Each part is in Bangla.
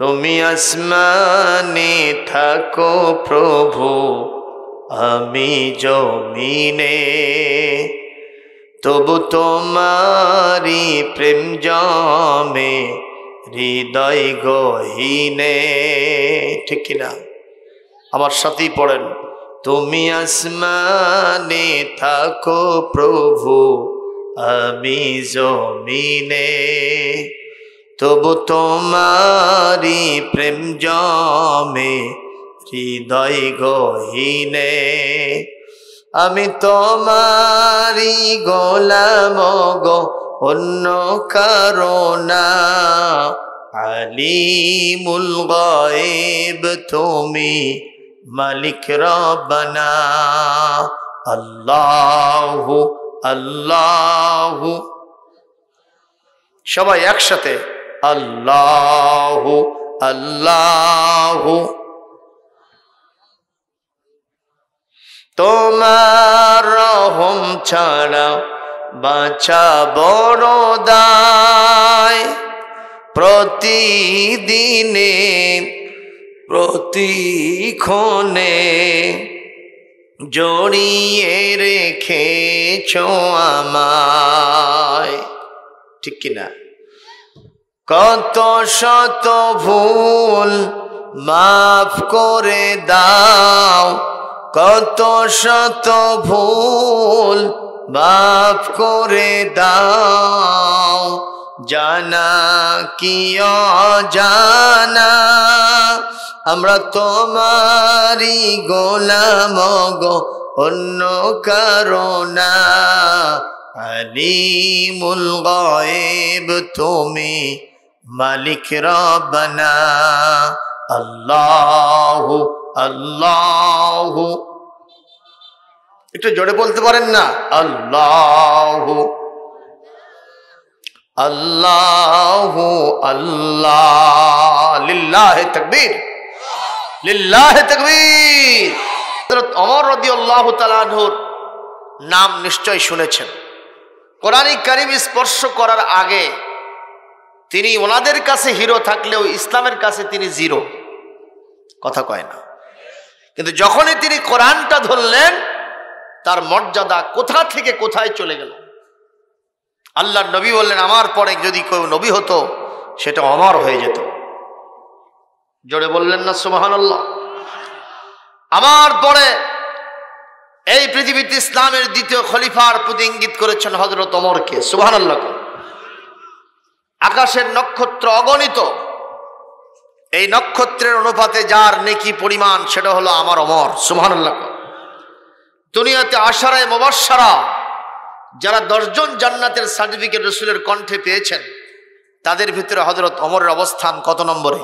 তুমি আসমানে থাকো প্রভু, আমি জমিনে, তবু তোমারি প্রেম জমে হৃদয় গহীনে। ঠিক কিনা? আমার সাথেই পড়েন, তুমি আসমানে থাকো প্রভু, আমি জমিনে, তবু তোমারি প্রেম জমে হৃদয় গহীনে। আমি তোমারি গোলাম গো, অন্য কারো না। আলিমুল গায়ব তুমি, মালিক রব্বানা। আল্লাহু আল্লাহু, সবাই একসাথে আল্লাহু আল্লাহু। তোমার রহম ছাড়া বাঁচা বড় দায়, প্রতিদিনে প্রতিক্ষণে জড়িয়ে রেখেছ আমায়। ঠিক কিনা? কত শত ভুল মাফ করে দাও, কত শত ভুল মাফ করে দাও, জানা কি অজানা আমরা তোমারি গোলাম গো, অন্য কারো না। আলিমুল গায়ব তুমি, মালিক রব্বানা। আল্লাহু আল্লাহু, একটু জোরে বলতে পারেন না? আল্লাহু আল্লাহু আল্লাহ। লিল্লাহি তাকবীর, লিল্লাহি তাকবীর। হযরত ওমর রাদিয়াল্লাহু তাআলা আনহুর নাম নিশ্চয় শুনেছেন। কোরআন কারীম স্পর্শ করার আগে তিনি ওনাদের কাছে হিরো থাকলেও ইসলামের কাছে তিনি জিরো। কথা কয় না? কিন্তু যখনই তিনি কোরআনটা ধরলেন, তার মর্যাদা কোথা থেকে কোথায় চলে গেল। আল্লাহর নবী বললেন, আমার পরে যদি কেউ নবী হতো সেটা ওমর হয়ে যেত। জোরে বললেন না সুবহানাল্লাহ? আমার পরে এই পৃথিবীতে ইসলামের দ্বিতীয় খলিফার প্রতি ইঙ্গিত করেছেন হযরত ওমরকে। সুবহানাল্লাহ। আকাশের নক্ষত্র অগণিত, এই নক্ষত্রের অনুপাতে যার নেকি পরিমাণ সেটা হলো আমার ওমর। সুবহানাল্লাহ। দুনিয়াতে আশারায়ে মুবাশশারা যারা 10 জন জান্নাতের সার্টিফিকেট রাসূলের কণ্ঠে পেয়েছেন, তাদের ভিতরে হযরত ওমরের অবস্থান কত নম্বরে?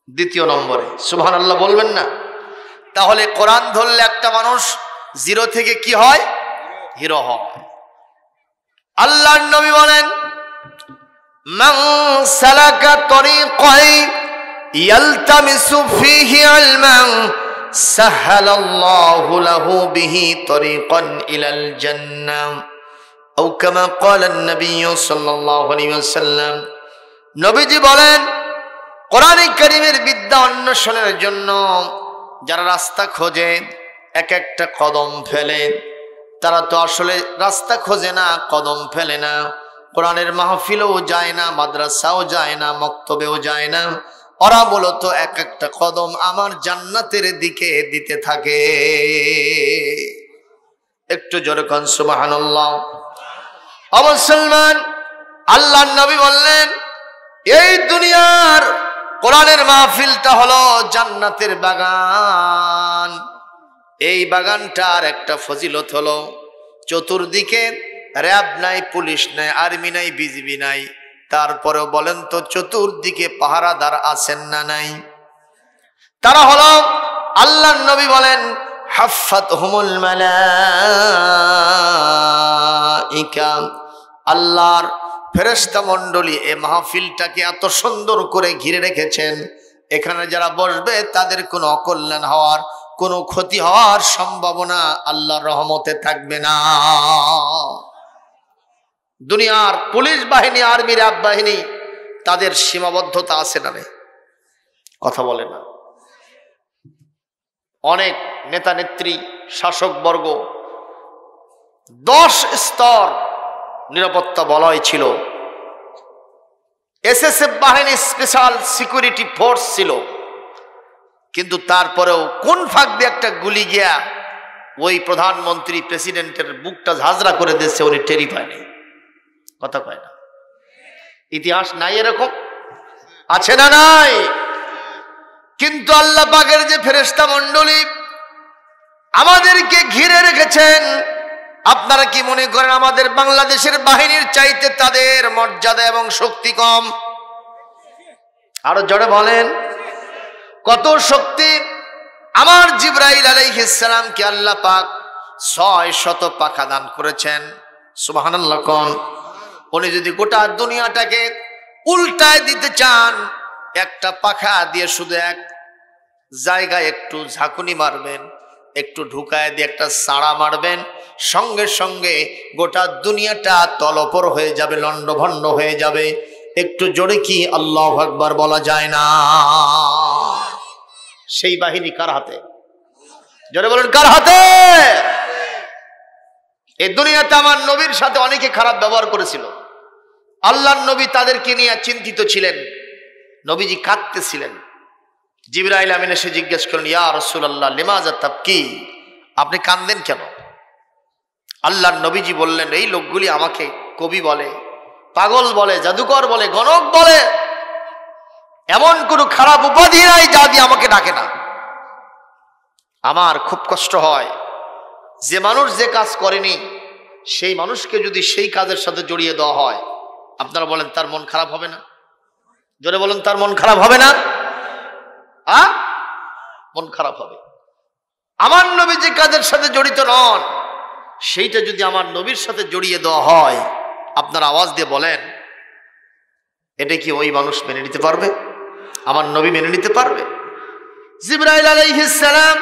দ্বিতীয় নম্বরে। সুবহানাল্লাহ বলবেন না? তাহলে কোরআন ধরলে একটা মানুষ জিরো থেকে কি হয়? হিরো হয়। আল্লাহর নবী বলেন, মান সালাকা তরিকাই ইয়ালতামিসু ফীহি ইলমান সাহালাল্লাহু লাহু বিহি তরিকান ইলাল জান্নাহ, আও কামা ক্বালা an-নবী সাল্লাল্লাহু আলাইহি ওয়াসাল্লাম। নবীজি বলেন, কোরআন কারীমের বিদ্যা অন্বেষণের জন্য যারা রাস্তা খোঁজে, এক একটা কদম ফেলে, তারা তো আসলে রাস্তা খোঁজে না, কদম ফেলে না। কোরআনের মাহফিলেও যায় না, মাদ্রাসাও যায় না, মক্তবেও যায় না। ওরা মূলত এক একটা কদম আমার জান্নাতের দিকে দিতে থাকে। একটু জোরে কোন সুবহানাল্লাহ। ও মুসলমান, আল্লাহর নবী বললেন, এই দুনিয়ার কোরআনের মাহফিলটা হলো জান্নাতের বাগান। এই বাগানটার একটা ফজিলত হলো, চতুর্দিকে র‍্যাব নাই, পুলিশ নাই, আর্মি নাই, বিজিবি নাই, তারপরেও বলেন তো চতুর্দিকে পাহারাদার আছেন না নাই? তারা হলো, আল্লাহর নবী বলেন, হাফাতহুমুল মালাইকা, আল্লাহর ফেরেশতা মণ্ডলী এই মাহফিলটাকে এত সুন্দর করে ঘিরে রেখেছেন। এখানে যারা বসবে তাদের কোনো অকল্যাণ হওয়ার, কোনো ক্ষতি হওয়ার সম্ভাবনা আল্লাহর রহমতে থাকবে না। দুনিয়ার পুলিশ বাহিনী, আর্মি, র‍্যাব বাহিনী, তাদের সীমাবদ্ধতা আছে না নেই? কথা বলে না। অনেক নেতা নেত্রী, শাসকবর্গ, 10 স্তর নিরাপত্তা বলয় ছিল, এসএসএফ বাহিনী স্পেশাল সিকিউরিটি ফোর্স ছিল, কিন্তু তারপরেও কোন ফাঁক দিয়ে একটা গুলি গিয়া ওই প্রধানমন্ত্রী প্রেসিডেন্টের বুকটা ঝাঁঝরা করে দিয়েছে, উনি টেরি পায়নি। কথা কয় না? ইতিহাস নাই এরকম? আছে না নাই? কিন্তু আল্লাহ পাকের যে ফেরেশতা মণ্ডলী আমাদেরকে ঘিরে রেখেছেন, আপনারা কি মনে করেন আমাদের বাংলাদেশের বাহিনীর চাইতে তাদের মর্যাদা এবং শক্তি কম? আরো জোরে বলেন, কত শক্তি! আমার জিবরাইল আলাইহিস সালামকে আল্লাহ পাক 600 পাখা দান করেছেন। সুবহানাল্লাহ কোন! উনি যদি গোটা দুনিয়াটাকে উল্টায় দিতে চান, একটা পাখা দিয়ে শুধু এক জায়গায় একটু ঝাঁকুনি মারবেন, একটু ঢুকায় দিয়ে একটা সাড়া মারবেন, সঙ্গে সঙ্গে গোটা দুনিয়াটা তলপর হয়ে যাবে, লন্ডভন্ড হয়ে যাবে। একটু জোরে কি আল্লাহু আকবার বলা যায় না? সেই বাহিনী কার হাতে? জোরে বলেন, কার হাতে? এই দুনিয়াতে আমার নবীর সাথে অনেকে খারাপ ব্যবহার করেছিল। আল্লাহর নবী তাদেরকে নিয়ে চিন্তিত ছিলেন, নবীজি কাঁদতেছিলেন। জিবরাইল আমিন এসে জিজ্ঞেস করেন, ইয়া রাসূলুল্লাহ লিমাযা তাবকি, আপনি কাঁদেন কেন? আল্লাহর নবীজি বললেন, এই লোকগুলি আমাকে কবি বলে, পাগল বলে, জাদুকর বলে, গণক বলে, এমন কোনো খারাপ উপাধি নাই যা দিয়ে আমাকে ডাকে না। আমার খুব কষ্ট হয়, যে মানুষ যে কাজ করেনি সেই মানুষকে যদি সেই কাজের সাথে জড়িয়ে দেওয়া হয়, আপনারা বলেন তার মন খারাপ হবে না? জোরে বলেন, তার মন খারাপ হবে না? মন খারাপ হবে। আমার নবী যে কাজের সাথে জড়িত নন, সেইটা যদি আমার নবীর সাথে জড়িয়ে দেওয়া হয়, আপনারা আওয়াজ দিয়ে বলেন, এটা কি ওই মানুষ মেনে নিতে পারবে? আমার নবী মেনে নিতে পারবে? জিবরাইল আলাইহিস সালাম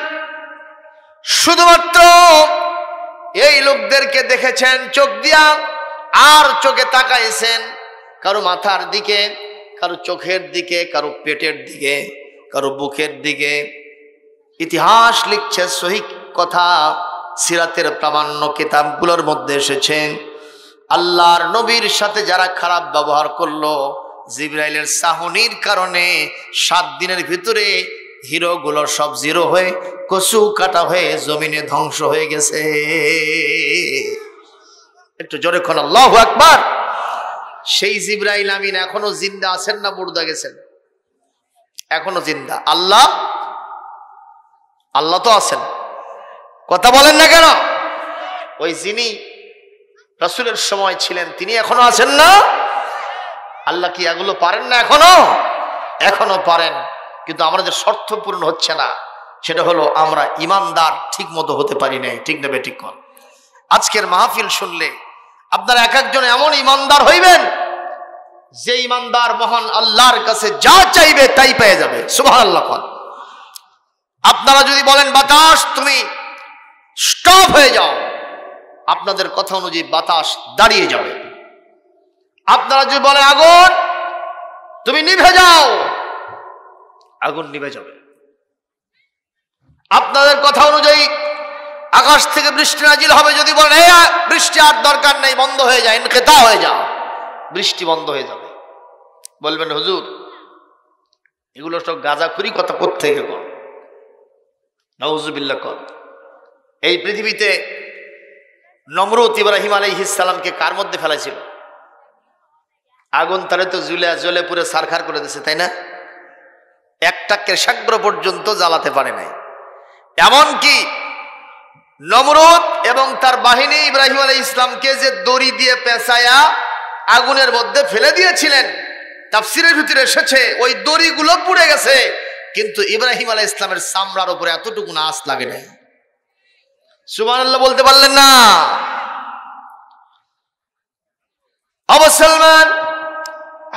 শুধুমাত্র এই লোকদেরকে দেখেছেন চোখ দিয়া, আর চোখে তাকাইছেন কারো মাথার দিকে, কারো চোখের দিকে, কারো পেটের দিকে, কারো বুকের দিকে। ইতিহাস লিখছে, সহিহ কথা, সিরাতের প্রামাণ্য কিতাবগুলোর মধ্যে এসেছে, আল্লাহর নবীর সাথে যারা খারাপ ব্যবহার করলো, জিবরাইলের সাহনির কারণে 7 দিনের ভিতরে হিরোগুলো সব জিরো হয়ে কচু কাটা হয়ে জমিনে ধ্বংস হয়ে গেছে। একটু জোরে কোন আল্লাহু আকবার। সেই জিবরাইল আমিন এখনো জিন্দা আছেন না মুর্দা গেছেন? এখনো জিন্দা। আল্লাহ আল্লাহ তো আছেন, কথা বলেন না কেন? ওই যিনি রাসূলের সময় ছিলেন তিনি এখনো আছেন না? আল্লাহ কি এগুলো পারেন না? এখনো পারেন, কিন্তু আমাদের শর্ত পূরণ হচ্ছে না। সেটা হলো আমরা ইমানদার ঠিক মতো হতে পারি নাই। ঠিক না বেঠিক? আজকের মাহফিল শুনলে আপনারা এক একজন এমন ইমানদার হইবেন যে ইমানদার মহান আল্লাহর কাছে যা চাইবে তাই পেয়ে যাবে। সুবহানাল্লাহ। আপনারা যদি বলেন বাতাস তুমি স্টপ হয়ে যাও, আপনাদের কথা অনুযায়ী বাতাস দাঁড়িয়ে যাবে। আপনারা যদি বলেন আগুন তুমি নিভে যাও, আগুন নিভে যাবে। আপনাদের কথা অনুযায়ী আকাশ থেকে বৃষ্টি নাজিল হবে, যদি বলেন এই বৃষ্টি আর দরকার নেই, বন্ধ হয়ে যায়, ইনকিতা হয়ে যাও, বৃষ্টি বন্ধ হয়ে যাবে। বলবেন হুজুর এগুলো সব গাঁজাখুরি কথা কোত্থেকে কর? নাউজুবিল্লাহ কর। এই পৃথিবীতে নমরুদ ইব্রাহিম আলাইহিস সালামকে কার মধ্যে ফেলেছিল? আগুন তারে তো জ্বলে পুরে সারখার করে দিয়েছে, তাই না? একটা কেশাগ্র পর্যন্ত জ্বালাতে পারে নাই। এমনকি নমরুদ এবং তার বাহিনী ইব্রাহিম আলাইহিস ইসলামকে যে দড়ি দিয়ে পেঁচায়া আগুনের মধ্যে ফেলে দিয়েছিলেন, তাফসীরের ভিতরে এসেছে ওই দড়িগুলো পুড়ে গেছে, কিন্তু ইব্রাহিম আলাইহিস ইসলামের চামড়ার উপরে এতটুকু আঁচ লাগে নাই। সুবহানাল্লাহ বলতে পারলেন না? মুসলমান,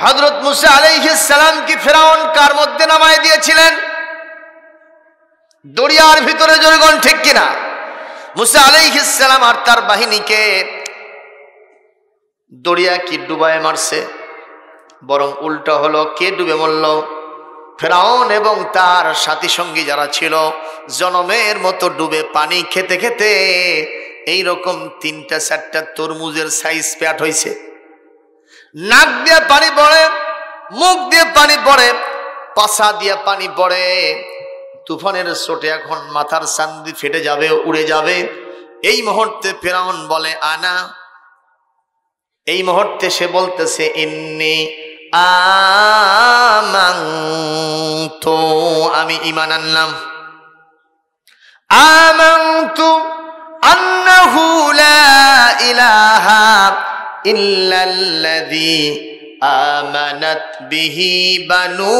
হযরত মুসা আলাইহিস সালাম কি ফিরআউন কার মধ্যে নামায় দিয়েছিলেন? দরিয়ার ভিতরে। জনগণ ঠিক কিনা? মুসা আলাইহিস সালাম আর তার বাহিনীকে দরিয়া কি ডুবায় মারছে? বরং উল্টা হলো, কে ডুবে মরল? ফেরাউন এবং তার সাথী সঙ্গী যারা ছিল জনমের মতো ডুবে পানি খেতে খেতে এইরকম 3-4টা তরমুজের সাইজ পেট হয়েছে। নাক দিয়ে পানি পড়ে, মুখ দিয়ে পানি পড়ে, পাছা দিয়ে পানি পড়ে। তুফানের চোটে এখন মাথার চান্দি ফেটে যাবে, উড়ে যাবে। এই মুহূর্তে ফেরাউন বলে আনা, এই মুহূর্তে সে বলতেছে ইন্নী আমানতু, আমি ঈমান আনলাম। আমানতু আন্নাহু লা ইলাহা ইল্লাল্লাযী আমানাত বিহি বানু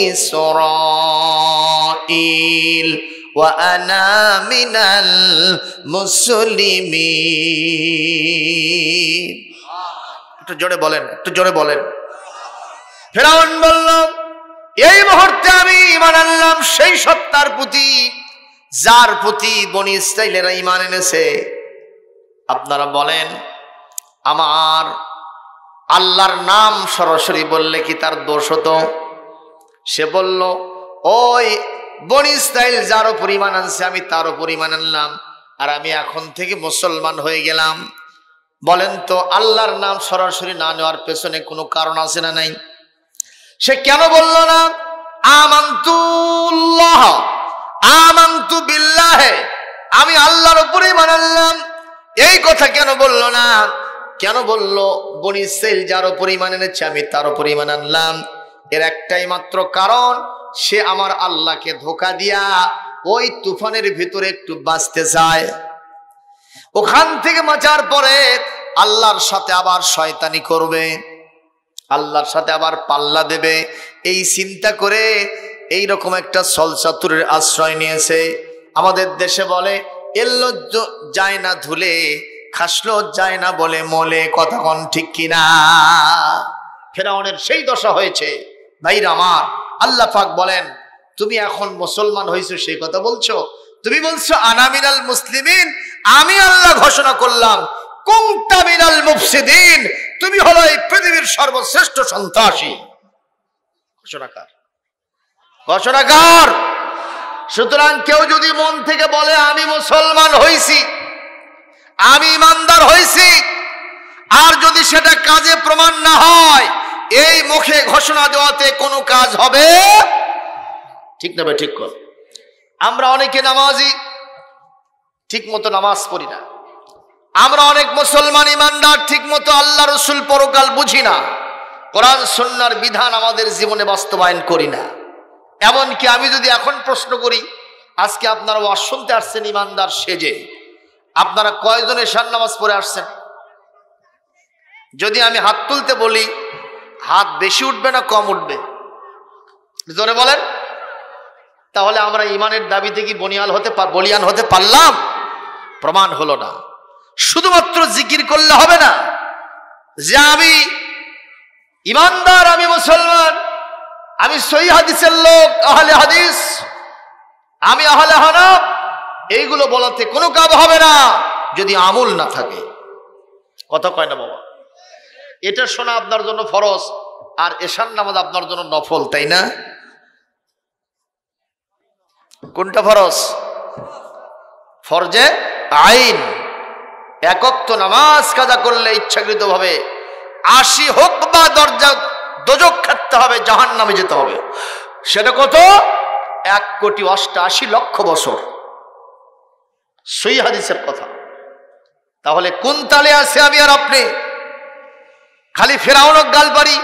ইসরাঈল ওয়া আনা মিনাল মুসলিমিন। একটু জোরে বলেন, একটু জোরে বলেন। ফেরাউন বলল এই মুহূর্তে আমি ঈমান আনলাম সেই সত্তার প্রতি যার প্রতি বনী ইসরাঈলেরা ঈমান এনেছে। আপনারা বলেন আমার আল্লাহর নাম সরাসরি বললে কি তার দোষ হতো? সে বলল ওই বনী ইসরাঈল যার উপর ঈমান আনছে আমি তার উপর ঈমান আনলাম, আর আমি এখন থেকে মুসলমান হয়ে গেলাম। বলেন তো আল্লাহর নাম সরাসরি না নেওয়ার পেছনে কোনো কারণ আছে না নাই? সে কেন বলল না আমানতুল্লাহ, আমানতু বিল্লাহ, আমি আল্লাহর উপরে ঈমান আনলাম? এই কথা কেন বলল না? কেন বলল বনী ইসরাঈল যার উপর ঈমান এনেছে আমি তার উপর ঈমান আনলাম? এর একটাই মাত্র কারণ, সে আমার আল্লাহকে ধোঁকা দিয়া ওই তুফানের ভিতরে একটু বাঁচতে চায়। ওখান থেকে বাঁচার পরে আল্লাহর সাথে আবার শয়তানি করবে, আল্লাহর সাথে আবার পাল্লা দেবে, এই চিন্তা করে এইরকম একটা ছলচাতুরের আশ্রয় নিয়েছে। আমাদের দেশে বলে এল্লো যায় না ধুলে, খাসলো যায় না বলে মলে। কথা কোন ঠিক কিনা? ফেরাউনের সেই দশা হয়েছে। ভাইরা আমার, আল্লাহ পাক বলেন তুমি এখন মুসলমান হয়েছো সেই কথা বলছো, তুমি বলছো আনা মিনাল মুসলিমিন, আমি আল্লাহ ঘোষণা করলাম কুনতা মিনাল মুফসিদিন, তুমি হলো এই পৃথিবীর সর্বশ্রেষ্ঠ সন্ত্রাসী। ঘোষণাকার, ঘোষণাকার। সুতরাং কেউ যদি মন থেকে বলে আমি মুসলমান হইছি, আমি ইমানদার হইছি, আর যদি সেটা কাজে প্রমাণ না হয়, এই মুখে ঘোষণা দেওয়াতে কোনো কাজ হবে ঠিক না? ঠিক কর। আমরা অনেকে নামাজি, ঠিক মতো নামাজ পড়ি না। আমরা অনেক মুসলমান ইমানদার, ঠিক মতো আল্লাহ রসুল পরকাল বুঝি না, কোরআন সুন্নাহর বিধান আমাদের জীবনে বাস্তবায়ন করি না। এমনকি আমি যদি এখন প্রশ্ন করি, আজকে আপনারা ওয়াজ শুনতে আসছেন ইমানদার সেজে, আপনারা কয়জন এশার নামাজ পড়ে আসছেন? যদি আমি হাত তুলতে বলি, হাত বেশি উঠবে না কম উঠবে? জোরে বলেন। তাহলে আমরা ইমানের দাবিতে কি বলিয়ান হতে পারলাম? প্রমাণ হলো না। শুধুমাত্র জিকির করলে হবে না যে আমি ইমানদার, আমি মুসলমান, আমি সহিহ হাদিসের লোক, আহলে হাদিস, আমি আহলে হানাফ, এইগুলো বলাতে কোনো কাজ হবে না যদি আমল না থাকে। কথা কয় না বাবা? এটা শোনা আপনার জন্য ফরজ, আর এশার নামাজ আপনার জন্য নফল, তাই না? কোনটা ফরজ? ফরজে আইন। এক ওয়াক্ত নামাজ কাজা করলে ইচ্ছাকৃত ভাবে 80 হোক বা দরজা দোজক খাটতে হবে, জাহান্নামে যেতে হবে। সেটা কত? 1,88,00,000 বছর। সহিহ হাদিসের কথা। তাহলে কোন তালে আছে আমি আর আপনি? খালি ফেরাউনক গাল পারি,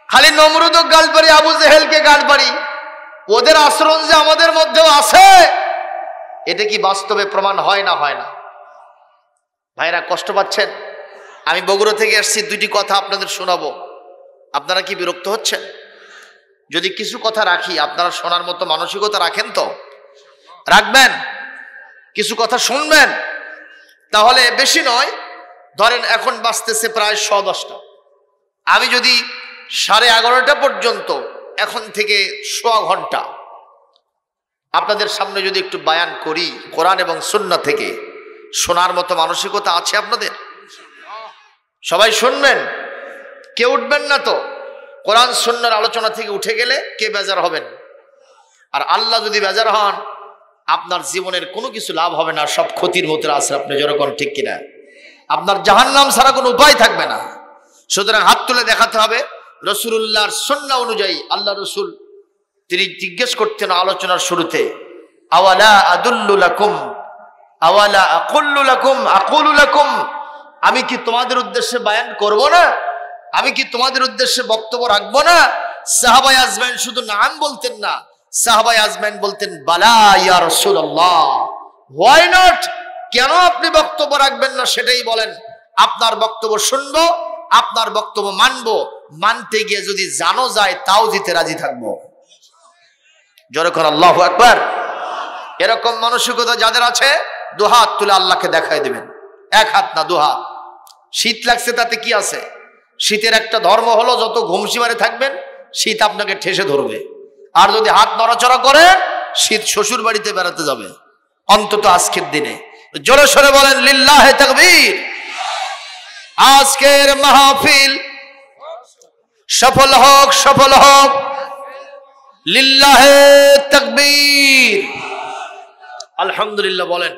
খালি নমরুদক গাল পারি, আবু জেহেলকে গাল পারি, ওদের আচরণ যে আমাদের মধ্যেও আছে, এটা কি বাস্তবে প্রমাণ হয় না? হয় না? ভাইরা কষ্ট পাচ্ছেন? আমি বগুড়া থেকে এসেছি, দুইটি কথা আপনাদের শোনাবো। আপনারা কি বিরক্ত হচ্ছেন? যদি কিছু কথা রাখি, আপনারা শোনার মতো মানসিকতা রাখেন তো? রাখবেন? কিছু কথা শুনবেন? তাহলে বেশি নয়, ধরেন এখন বাজতেছে প্রায় 10:10। আমি যদি 11:30 পর্যন্ত, এখন থেকে 1/4 ঘন্টা আপনাদের সামনে যদি একটু বায়ান করি কোরআন এবং সুন্নাহ থেকে, শোনার মতো মানসিকতা আছে আপনাদের? সবাই শুনবেন? কেউ উঠবেন না তো? কোরআন সুন্নাহর আলোচনা থেকে উঠে গেলে কে বেজার হবেন? আর আল্লাহ যদি বেজার হন, আপনার জীবনের কোনো কিছু লাভ হবে না, সব ক্ষতির মতো আছে। আপনি যেরকম, ঠিক কিনা? আপনার জাহান্নাম ছাড়া কোনো উপায় থাকবে না। সুতরাং হাত তুলে দেখাতে হবে রাসূলুল্লাহর সুন্নাহ অনুযায়ী। আল্লাহ রাসূল তিনি জিজ্ঞেস করতেন আলোচনার শুরুতে, আওয়ালা আদুল্লু লাকুম আওয়ালা আকুল্লু লাকুম আকুলু লাকুম, আমি কি তোমাদের উদ্দেশ্যে বায়ান করব না? আমি কি তোমাদের উদ্দেশ্যে বক্তব্য রাখবো না? সাহাবায়ে আজমাইন শুধু নাম বলতেন না, সাহাবায়ে আজমাইন বলতেন বালা ইয়া রাসূলুল্লাহ, হোয়াই নট, কেন আপনি বক্তব্য রাখবেন না সেটাই বলেন। আপনার বক্তব্য শুনবো, আপনার বক্তব্য মানবো, মানতে গিয়ে যদি জানো যায় তাও দিতে রাজি থাকবো। জোরে করে আল্লাহু আকবার। এরকম মানসিকতা যাদের আছে দুহাত তুলে আল্লাহকে দেখায় দিবেন। এক হাত না, দুহাত। শীত লাগছে তাতে কি আছে? শীতের একটা ধর্ম হলো যত ঘুমসি মারে থাকবেন শীত আপনাকে ঠেসে ধরবে, আর যদি হাত নড়াচড়া করে শীত শ্বশুর বাড়িতে বেড়াতে যাবে। অন্তত আজকের দিনে জোরে সরে বলেন লিল্লাহে তাকবীর। আজকের মাহফিল সফল হোক, সফল হোক, লিল্লাহে তাকবীর। আলহামদুলিল্লাহ বলেন।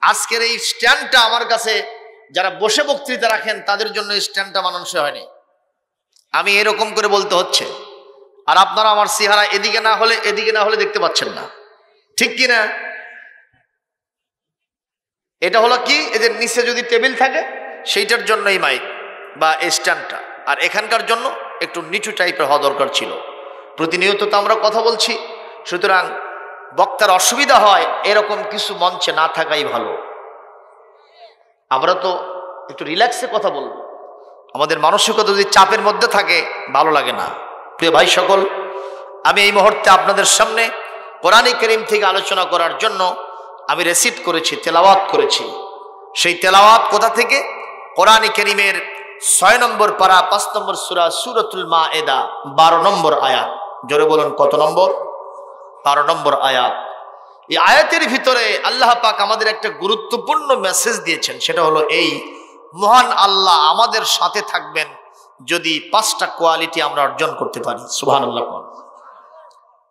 আজকের এই স্ট্যান্ডটা আমার কাছে, যারা বসে বক্তৃতা রাখেন তাদের জন্য এই স্ট্যান্ডটা মানানসই হয়নি। আমি এরকম করে বলতে হচ্ছে, আর আপনারা আমার চেহারা এদিকে না হলে এদিকে না হলে দেখতে পাচ্ছেন না, ঠিক কিনা? এটা হলো কি, এদের নিচে যদি টেবিল থাকে সেইটার জন্য এই মাইক বা এই স্ট্যান্ডটা, আর এখানকার জন্য একটু নিচু টাইপের হওয়া দরকার ছিল। প্রতিনিয়ত তো আমরা কথা বলছি, সুতরাং বক্তার অসুবিধা হয় এরকম কিছু মঞ্চে না থাকাই ভালো। আমরা তো একটু রিল্যাক্সে কথা বলবো। আমাদের মানসিকতা যদি চাপের মধ্যে থাকে ভালো লাগে না। প্রিয় ভাই সকল, আমি এই মুহূর্তে আপনাদের সামনে কোরআন কারীম থেকে আলোচনা করার জন্য আমি রেসিট করেছি, তেলাওয়াত করেছি। সেই তেলাওয়াত কোথা থেকে? কোরআন কারীমের 6 নম্বর পারা 5 নম্বর সূরা সূরাতুল মায়েদা 12 নম্বর আয়াত। জোরে বলুন কত নম্বর? 12 নম্বর আয়াত। এই আয়াতের ভিতরে আল্লাহ পাক আমাদের একটা গুরুত্বপূর্ণ মেসেজ দিয়েছেন, সেটা হলো এই, মহান আল্লাহ আমাদের সাথে থাকবেন যদি 5টা কোয়ালিটি আমরা অর্জন করতে পারি। সুবহানাল্লাহ।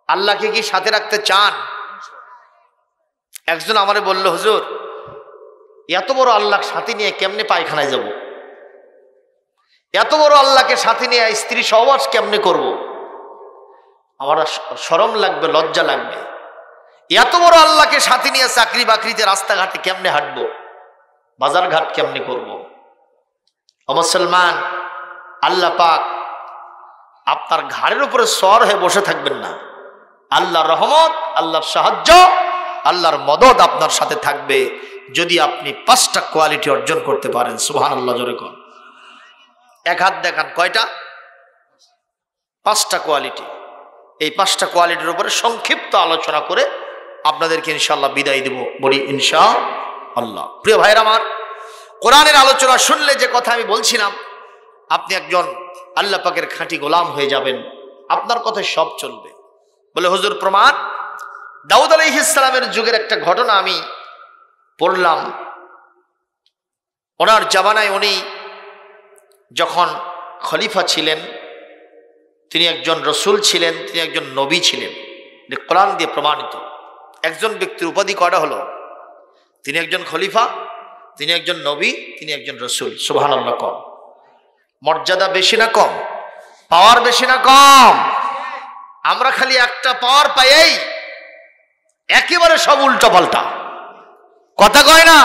আল্লাহকে কি সাথে রাখতে চান? একজন আমারে বলল, হুজুর এত বড় আল্লাহ সাথে নিয়ে কেমনে পায়খানায় যাব? এত বড় আল্লাহকে সাথে নিয়ে স্ত্রী সহবাস কেমনে করব? আমার শরম লাগবে, লজ্জা লাগবে। এত বড় আল্লাহকে সাথে নিয়ে চাকরি বাকরিতে রাস্তাঘাটে কেমনে হাঁটবো? বাজার ঘাট কেমনে করব? ও মুসলমান, আল্লাহ পাক আপনার ঘাড়ের উপরে সওয়ার হয়ে বসে থাকবেন না। আল্লাহর রহমত, আল্লাহর সাহায্য, আল্লাহর মদদ আপনার সাথে থাকবে যদি আপনি 5টা কোয়ালিটি অর্জন করতে পারেন। সুবহানাল্লাহ জোরে কোন। এক হাত দেখান, কয়টা? 5টা কোয়ালিটি। এই 5টা কোয়ালিটির উপরে সংক্ষিপ্ত আলোচনা করে আপনাদেরকে ইনশাআল্লাহ বিদায় দেব। বলি ইনশাআল্লাহ। প্রিয় ভাইরা আমার, কোরআনের আলোচনা শুনলে যে কথা আমি বলছিলাম, আপনি একজন আল্লাহ পাকের খাঁটি গোলাম হয়ে যাবেন, আপনার কথায় সব চলবে। বলে হুজুর প্রমাণ? দাউদ আলাইহিস সালামের যুগের একটা ঘটনা আমি পড়লাম। ওনার জামানায় উনি যখন খলিফা ছিলেন, তিনি একজন রসুল ছিলেন, তিনি একজন নবী ছিলেন। কোরআন দিয়ে প্রমাণিত। একজন ব্যক্তির উপাধি কয়টা হলো? তিনি একজন খলিফা, তিনি একজন নবী, তিনি একজন রসুল। সুবহানাল্লাহ। কম মর্যাদা বেশি না কম? পাওয়ার বেশি না কম? আমরা খালি একটা পাওয়ার পাই, একেবারে সব উল্টো পাল্টা কথা কয় না।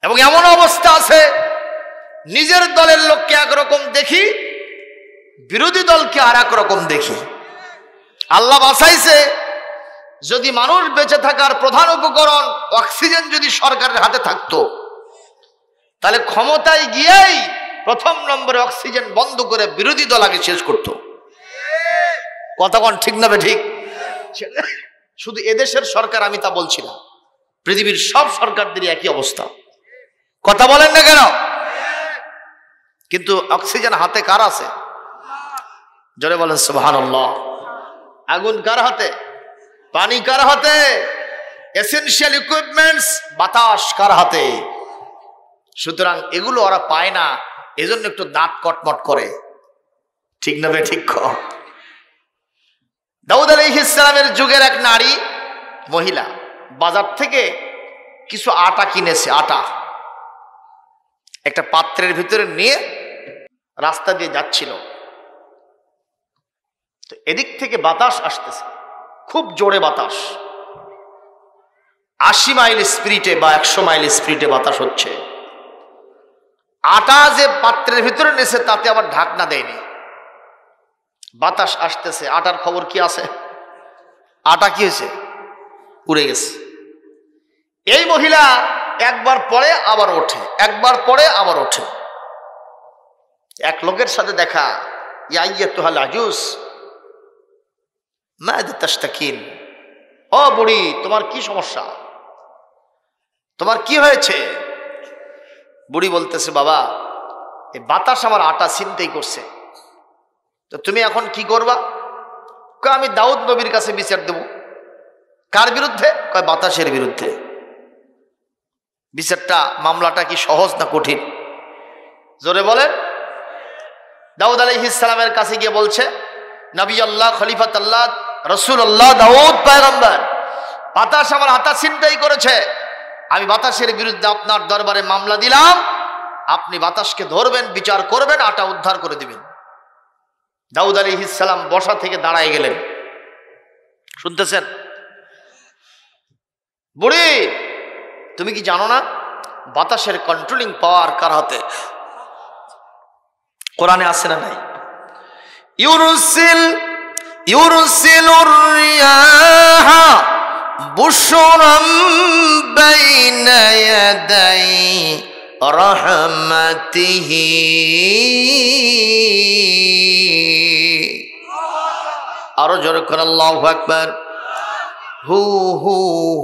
এবং এমন অবস্থা আছে, নিজের দলের লোককে একরকম দেখি, বিরোধী দলকে আর এক রকম দেখি। আল্লাহ বাঁচাইছে, যদি মানুষ বেঁচে থাকার প্রধান উপকরণ অক্সিজেন যদি সরকারের হাতে থাকতো, তাহলে ক্ষমতায় গিয়েই 1ম নম্বরে অক্সিজেন বন্ধ করে বিরোধী দল আগে শেষ করত। কথা কোন ঠিক না? ঠিক। শুধু এদেশের সরকার আমি তা বলছি না, পৃথিবীর সব সরকারদেরই একই অবস্থা। কথা বলেন না কেন? কিন্তু অক্সিজেন হাতে কার আছে? জোরে বলেন সুবহানাল্লাহ। আগুন কার হাতে? পানি কার হাতে? এসেনশিয়াল ইকুইপমেন্টস বাতাস কার হাতে? সুতরাং এগুলো ওরা পায় না, এজন্য একটু দাঁত কটমট করে। ঠিক না বে ঠিক? দাউদ আলাইহিস সালামের যুগের এক নারী মহিলা বাজার থেকে কিছু আটা কিনেছে। আটা একটা পাত্রের ভিতরে নিয়ে রাস্তা দিয়ে যাচ্ছিল। তো এদিক থেকে বাতাস আসতেছে, খুব জোরে বাতাস, 80 মাইল স্পিডে বা 100 মাইল স্পিডে বাতাস হচ্ছে। আটা যে পাত্রের ভিতরে নিয়েছে তাতে আবার ঢাকনা দেয়নি। বাতাস আসতেছে, আটার খবর কি আছে? আটা কি হয়েছে? উড়ে গেছে। এই মহিলা একবার পরে আবার ওঠে, একবার পরে আবার ওঠে। এক লোকের সাথে দেখা, ইয়া আইয়াতুহাল আজুজ মাযা তাশতাকিন, ও বুড়ি তোমার কি সমস্যা, তোমার কি হয়েছে? বুড়ি বলতেছে, বাবা এই বাতাস আমার আটা ছিনতাই করছে, তো তুমি এখন কি করবা? কয় আমি দাউদ নবীর কাছে বিচার দেব। কার বিরুদ্ধে? কয় বাতাসের বিরুদ্ধে। বিচারটা, মামলাটা কি সহজ না কঠিন? জোরে বলেন। দাউদ আলাইহিস সালামের কাছে গিয়ে বলছে, নবী আল্লাহ, খলিফাত আল্লাহ, রাসূলুল্লাহ দাউদ পয়গম্বর, বাতাস আমার আটা ছিনতাই করেছে, আমি বাতাসের বিরুদ্ধে আপনার দরবারে মামলা দিলাম, আপনি বাতাসকে ধরবেন, বিচার করবেন, আটা উদ্ধার করে দিবেন। দাউদ আলাইহিস সালাম বসা থেকে দাঁড়ায় গেলেন। শুনতেছেন? বুড়ি তুমি কি জানো না বাতাসের কন্ট্রোলিং পাওয়ার কার হাতে? কোরআনে আছে না নাই? ইউরসিলুর রিয়াহা বুশরাম বাইনা ইয়াদাই রাহমাতিহি। আরো জোরে করে আল্লাহু আকবার। হু হু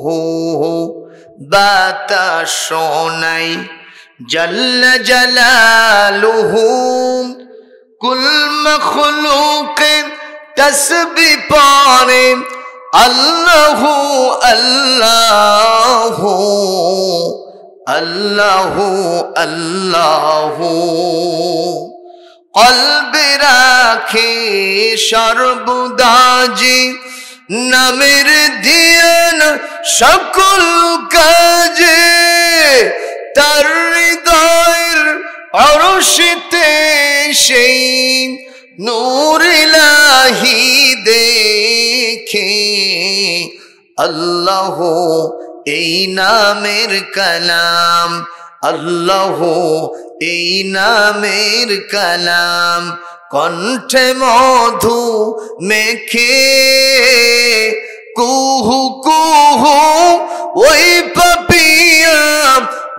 হু হু বাতাস শোনাই জাল্লা জালালুহু, কুল মখলুকে তসবিহ পড়ে আল্লাহু আল্লাহু আল্লাহু আল্লাহু। কলবে রাখে সর্বদাজি নামের ধ্যান সকল কাজে, তার হৃদয়ের অরশিতে সেই নূর ইলাহি দেখে। আল্লাহ এই নামের কালাম, আল্লাহ এই নামের কালাম, কণ্ঠে মধু মেখে কুহু কুহু ওই পাপিয়া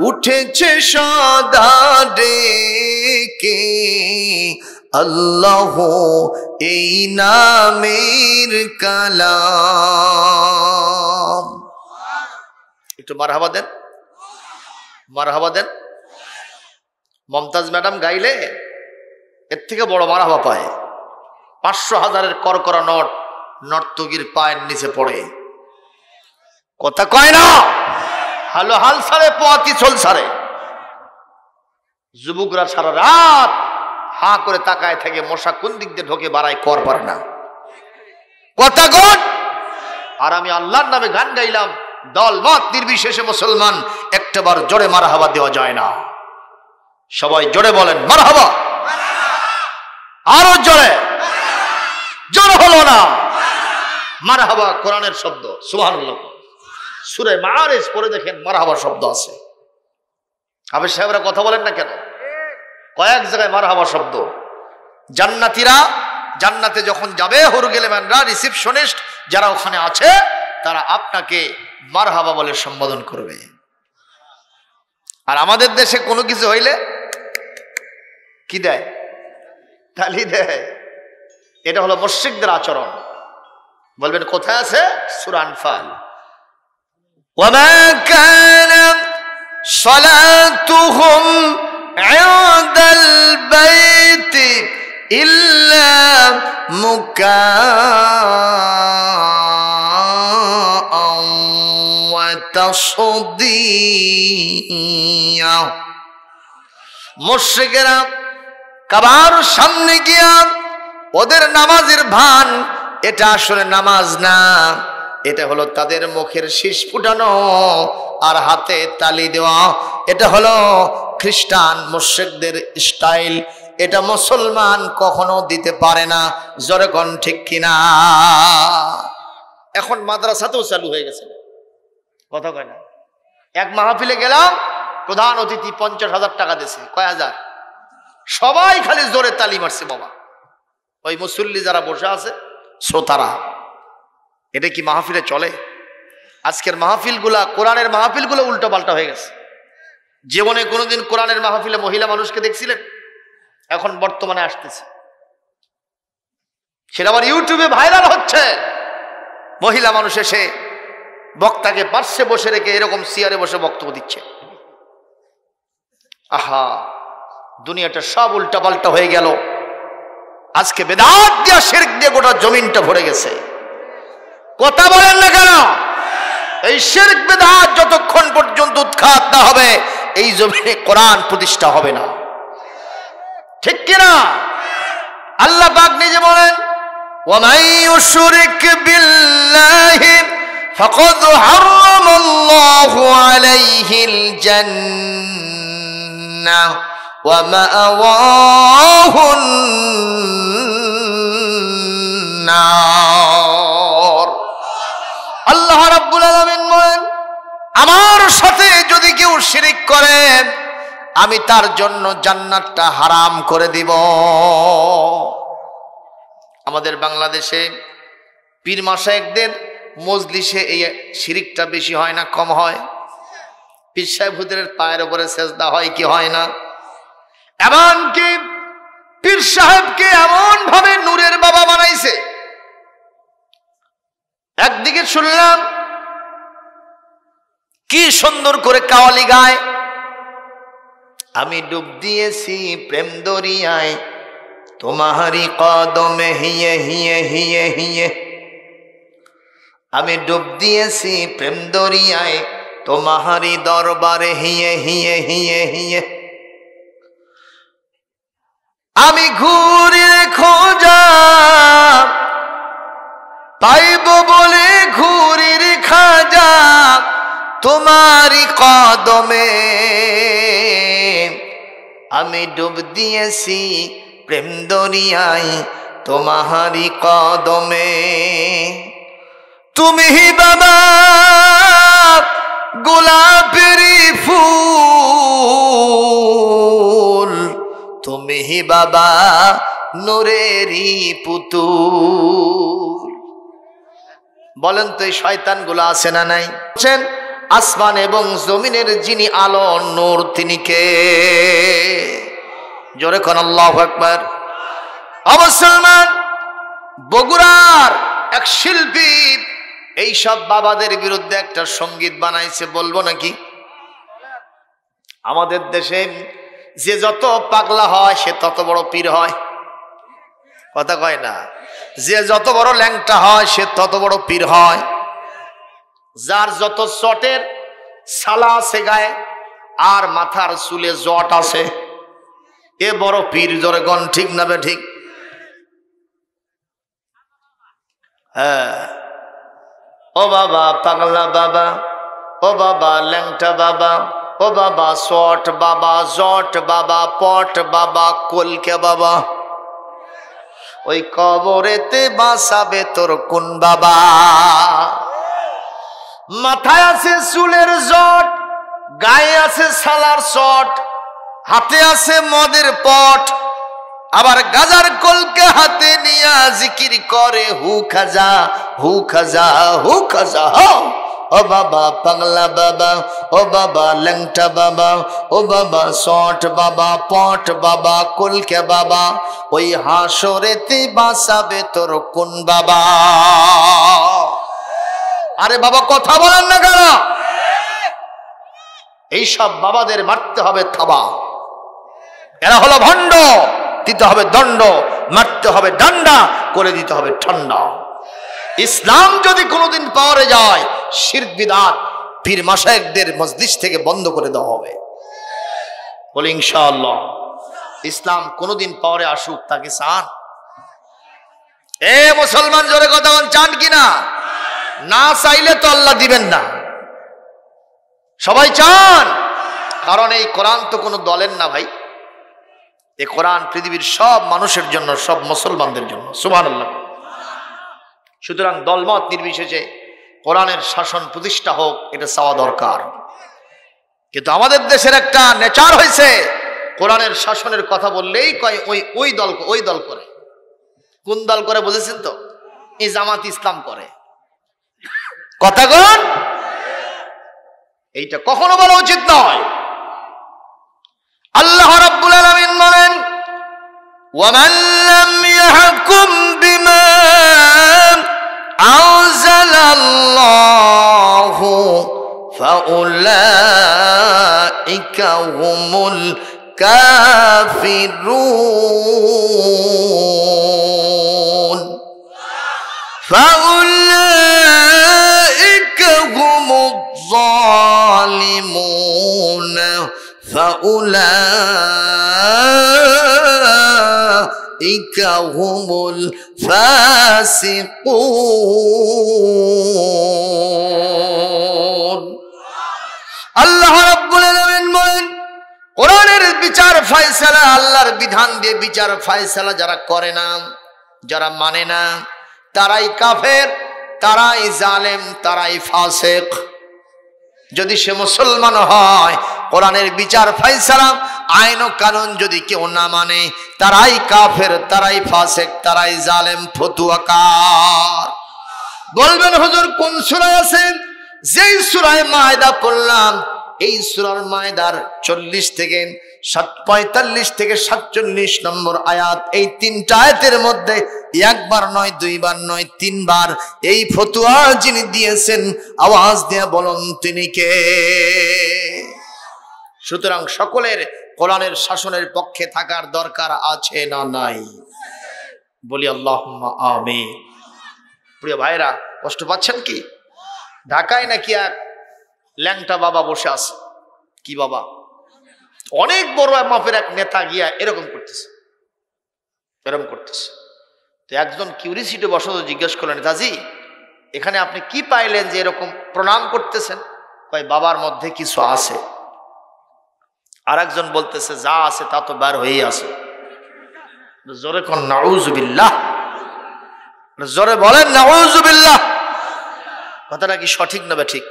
উঠেছে সদা ডেকে। আল্লাহ এই নামের কালাম। একটু মারহাবা দেন, মারহাবা দেন। মমতাজ ম্যাডাম গাইলে এর থেকে বড় মারহাবা পায়। 500,000-এর করকরা নোট নর্তকীর পায়ের নিচে পড়ে, কথা কয় না, হালো হাল সারে পোয়াতি চল সারে। যুবকরা সারা রাত হা করে তাকায় থাকে, মশা কোন দিক দিয়ে ঢোকে বাড়ায় কর পারে না, কথা কন। আর আমি আল্লাহর নামে গান গাইলাম, দল মত নির্বিশেষে মুসলমান, একটাবার জোরে মারহাবা দেওয়া যায় না। সবাই জোরে বলেন মারহাবা, আরো জোরে, জোরে হলো না। মারহাবা কোরআনের শব্দ, সুবহানাল্লাহ। সূরা মাআরিজ পড়ে দেখেন মারহাবা শব্দ আছে। আবে সাহেবরা কথা বলেন না কেন? কয়েক জায়গায় মারহাবা শব্দ। জান্নাতীরা জান্নাতে যখন যাবে, হুরগেলেমানরা, রিসিপশনিস্ট যারা ওখানে আছে, তারা আপনাকে মারহাবা বলে সম্বোধন করবে। আর আমাদের দেশে কোনো কিছু হইলে কি দেয়? তালি দেয়। এটা হলো মুশরিকদের আচরণ। বলবেন কোথায় আছে? সূরা আনফাল। ওয়ামা কানা সালাতুহুম ইনদাল বাইতি ইল্লা মুকাআন ওয়া তাসদিয়া। মুশরিকেরা কাবার সামনে গিয়া ওদের নামাজের ভান, এটা আসলে নামাজ না, এটা হলো তাদের মুখের শীষ ফুটানো আর হাতে তালি দেওয়া। এটা হলো খ্রিস্টান মুশরিকদের স্টাইল, এটা মুসলমান কখনো দিতে পারে না। জোরে কোন ঠিক কিনা? এখন মাদ্রাসাতেও চালু হয়ে গেছে, কথা কয় না। এক মাহফিলে গেলাম, প্রধান অতিথি 50,000 টাকা দিয়েছে, কয় হাজার, সবাই খালি জোরে তালি মারছে বাবা। ওই মুসল্লি যারা বসে আছে শ্রোতারা, এটা কি মাহফিলে চলে? আজকের মাহফিলগুলা, কোরআনের মাহফিলগুলো উল্টো পাল্টা হয়ে গেছে। জীবনে কোনোদিন কোরআনের মাহফিলে মহিলা মানুষকে দেখছিলেন? এখন বর্তমানে আসতেছে, সেটা আবার ইউটিউবে ভাইরাল হচ্ছে। মহিলা মানুষ এসে বক্তাকে পার্শ্বে বসে রেখে এরকম চেয়ারে বসে বক্তব্য দিচ্ছে। আহা, দুনিয়াটা সব উল্টা পাল্টা হয়ে গেল। আজকে বেদাত দিয়া শিরক দিয়ে গোটা জমিনটা ভরে গেছে। কথা বলেন না কেন? এই শিরক বেদাত যতক্ষণ পর্যন্ত উৎখাত না হবে, এই জমিনে কোরআন প্রতিষ্ঠা হবে না, ঠিক কিনা? আল্লাহ পাক নিজে বলেন, ওয়ামান ইউশরিক বিল্লাহি ফাকাদ হারামাল্লাহু আলাইহিল জান্নাহ ওয়া মাআওয়াহুন নার। আল্লাহ রাব্বুল আলামিন বলেন, আমার সাথে যদি কেউ শিরিক করে আমি তার জন্য জান্নাতটা হারাম করে দিব। আমাদের বাংলাদেশে পীর মাশায়েখদের মজলিসে এই শিরিকটা বেশি হয় না কম হয়? পীর সাহেব হুজুরের পায়ের উপরে সেজদা হয় কি হয় না? এমনকি পীর সাহেবকে এমন ভাবে নূরের বাবা বানাইছে। একদিকে শুনলাম কি সুন্দর করে কাওয়ালি গায়, আমি ডুব দিয়েছি প্রেম দরিয়ায় তোমারি কদমে হিয়ে হিয়ে হিয়ে হিয়ে, আমি ডুব দিয়েছি প্রেম দরিয়ায় তোমারি দরবারে হিয়ে হিয়ে হিয়ে হিয়ে, আমি ঘুরে খোঁজা পাইব বলে ঘুরির খাজা তোমারি কদমে, আমি ডুব দিয়েছি প্রেম দরিয়ায় তোমারি কদমে। তুমি বাবা গোলাপেরি ফুল, তুমি বাবা নূরেরি পুতুল। বলেন তো এই শয়তান গুলো আছে না নাই? আসমান এবং জমিনের যিনি আলো নূর, তিনি কে? জোরে কোন আল্লাহু আকবার। মুসলমান, বগুড়ার এক শিল্পী এই সব বাবাদের বিরুদ্ধে একটা সঙ্গীত বানাইছে, বলবো নাকি? আমাদের দেশে যে যত পাগলা হয় সে তত বড় পীর হয়, কথা কয় না? যে যত বড় ল্যাংটা হয় সে তত বড় পীর হয়। যার যত চটের সালা আছে গায়ে আর মাথার চুলে জট আছে, এ বড় পীর। জোরে গণ ঠিক না বে ঠিক? হ্যাঁ, ও বাবা পাগলা বাবা, ও বাবা ল্যাংটা বাবা, ও বাবা শট বাবা, জট বাবা, পট বাবা, কলকে বাবা, ওই কবরেতে বাসাবে তোর কোন বাবা? মাথায় আছে চুলের জট, গায়ে আছে সালার শট, হাতে আছে মদের পট, আবার গাজার কলকে হাতে নিয়া জিকির করে হু খাজা হু খাজা হু খাজা। ও বাবা পাগলা বাবা, ও বাবা ল্যাংটা বাবা, ও বাবা শট বাবা, পট বাবা, কলকে বাবা, ওই হাসরেতে বাসাবে তোর কোন বাবা? আরে বাবা কথা বলেন না কেন? এইসব বাবাদের মারতে হবে থাবা। এরা হলো ভণ্ড, দিতে হবে দণ্ড, মারতে হবে ডান্ডা, করে দিতে হবে ঠান্ডা। ইসলাম যদি কোনোদিন পাওয়ারে যায়, শিরক বিদআত পীর মাশায়েখদের মজলিস থেকে বন্ধ করে দেওয়া হবে। বলি ইনশাআল্লাহ। ইসলাম কোনোদিন পাওয়ারে আসুক, তাকে চান? এ মুসলমান জোরে কথা বল, চান কিনা? না চাইলে তো আল্লাহ দিবেন না। সবাই চান, কারণ এই কোরআন তো কোনো দলের না ভাই, এই কোরআন পৃথিবীর সব মানুষের জন্য, সব মুসলমানদের জন্য। সুবহানাল্লাহ। সুতরাং দলমত নির্বিশেষে কোরআনের শাসন প্রতিষ্ঠা হোক, এটা চাওয়া দরকার। কিন্তু আমাদের দেশের একটা নেচার হয়েছে, কোরআনের শাসনের কথা বললেই কয় ওই দল করে। কোন দল করে বুঝেছেন তো? এই জামাত ইসলাম করে। কথা কোন? এইটা কখনো বলা উচিত নয়। আল্লাহ রাব্বুল আলামিন বলেন, ওয়ামান লাম ইয়াহকুম বিমা আনজালাল্লাহু ফাউলাইকা হুমুল কাফিরুন ফাউলাইকা হুমুজ জালিমুন ফাউলাইকা হুমুল ফাসিকুন। আল্লাহ রাব্বুল আলামিন বলেন, কোরআনের বিচার ফয়সালা, আল্লাহর বিধান দিয়ে বিচার ফয়সালা যারা করে না, যারা মানে না, তারাই কাফের, তারাই জালেম, তারাই ফাসিক। যদি সে মুসলমান হয়, কোরআনের বিচার ফয়সালা আইন ও কানুন যদি কেউ না মানে, তারাই কাফের, তারাই ফাসিক, তারাই জালেম, ফতুয়াকার। বলবেন হুজুর কোন সূরায় আছে? যেই সূরায় মায়দা পড়লাম, এই সূরার মায়দার 45 থেকে 47 নম্বর আয়াত, এই তিনটা আয়াতের মধ্যে একবার নয়, দুইবার নয়, তিনবার এই ফতোয়া যিনি দিয়েছেন, আওয়াজ দিয়ে বলুন তিনি কে? সুতরাং সকলের কোরআনের শাসনের পক্ষে থাকার দরকার আছে না নাই? বলি আল্লাহুম্মা আমিন। প্রিয় ভাইরা, কষ্ট পাচ্ছেন কি? ঢাকায় নাকি এক ল্যাংটা বাবা বসে আছে। কি বাবা? অনেক বড় মাপের এক নেতা গিয়া এরকম করতেছে। তো একজন কিউরিসিটি বসত জিজ্ঞেস করলেন, নেতাজি এখানে আপনি কি পাইলেন যে এরকম প্রণাম করতেছেন? কয় বাবার মধ্যে কিছু আছে। আর একজন বলতেছে, যা আছে তা তো বের হয়েই আছে। জোরে কোন নাউযুবিল্লাহ, জোরে বলেন নাউযুবিল্লাহ। কথাটা কি সঠিক না ঠিক?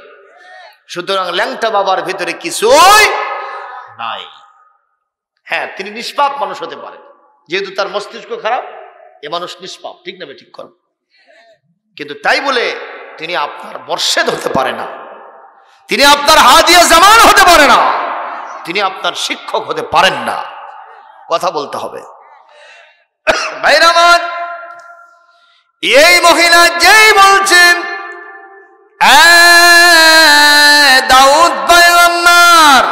সুতরাং ল্যাংটা বাবার ভিতরে কিছুই নাই। হ্যাঁ, তিনি নিষ্পাপ মানুষ হতে পারে, যেহেতু তার মস্তিষ্ক খারাপ, এ মানুষ নিষ্পাপ, ঠিক না ঠিক কর। কিন্তু তাই বলে তিনি আপনার মুর্শিদ হতে পারে না, তিনি আপনার হাদিয়া জামান হতে পারে না, তিনি আপনার শিক্ষক হতে পারেন না। কথা বলতে হবে ভাইরা আমার। এই মহিলা যেই বলছেন, দাউদ পয়গম্বর,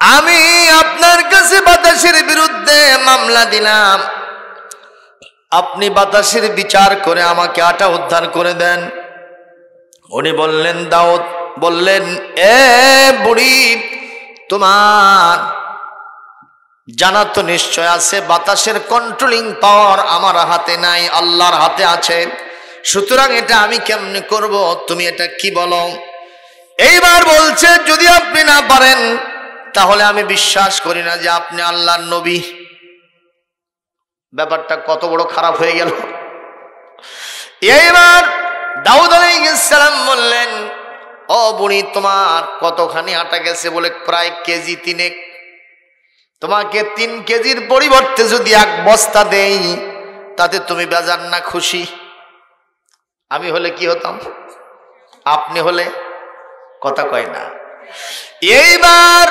আমি আপনার কাছে বাতাসের বিরুদ্ধে মামলা দিলাম, আপনি বাতাসের বিচার করে আমাকে আটা উদ্ধার করে দেন। উনি বললেন, দাউদ বললেন, এ বুড়ি, তোমার জানা তো নিশ্চয় আছে বাতাসের কন্ট্রোলিং পাওয়ার আমার হাতে নাই, আল্লাহর হাতে আছে। সুতরাং এটা আমি কেমনে করব, তুমি এটা কি বলো? এইবার বলছে, যদি আপনি না পারেন তাহলে আমি বিশ্বাস করি না যে আপনি আল্লাহর নবী। ব্যাপারটা কত বড় খারাপ হয়ে গেল। এইবার দাউদ আলাইহিস সালাম বললেন, ও বুড়ি, তোমার কতখানি আটা গেছে? বলে প্রায় কেজি 3। তোমাকে 3 কেজির পরিবর্তে যদি 1 বস্তা দেই, তাতে তুমি বেজার না খুশি? আমি হলে কি হতাম? আপনি হলে? কথা কয় না। এইবার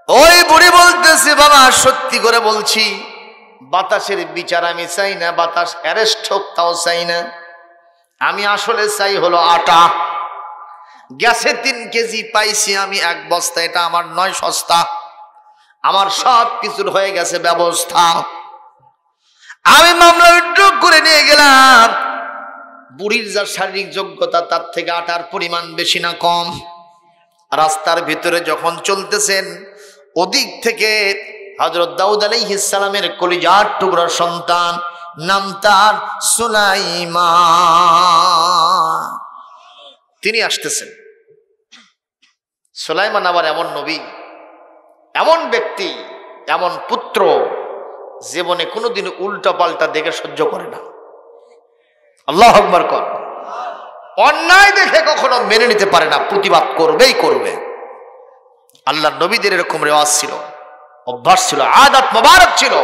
ওই বুড়ি বলতেছে, বাবা সত্যি করে বলছি, বাতাসের বিচার আমি চাই না, বাতাস অ্যারেস্ট হোক তাও চাই না, আমি আসলে চাই হলো আটা। গ্যাসে 3 কেজি পাইছি আমি 1 বস্তা, এটা আমার নয় সস্তা, আমার সব কিছুর হয়ে গেছে ব্যবস্থা। আমি মামলা উইথড্র করে নিয়ে গেলাম। বুড়ির যা শারীরিক যোগ্যতা, তার থেকে আটার পরিমাণ বেশি না কম। রাস্তার ভিতরে যখন চলতেছেন, ওদিক থেকে হযরত দাউদ আলাইহিস সালামের কলিজার টুকরা সন্তান নাম তার সুলাইমান। তিনি আসতেছেন। সুলাইমান আবার এমন নবী, এমন ব্যক্তি, এমন পুত্র, জীবনে কোনোদিন উল্টা পাল্টা দেখে সহ্য করে না। আল্লাহু আকবার কর। অন্যায় দেখে কখনো মেনে নিতে পারে না, প্রতিবাদ করবেই করবে। আল্লাহর নবীদের এরকম রেওয়াজ ছিল, অভ্যাস ছিল, আদত মোবারক ছিল।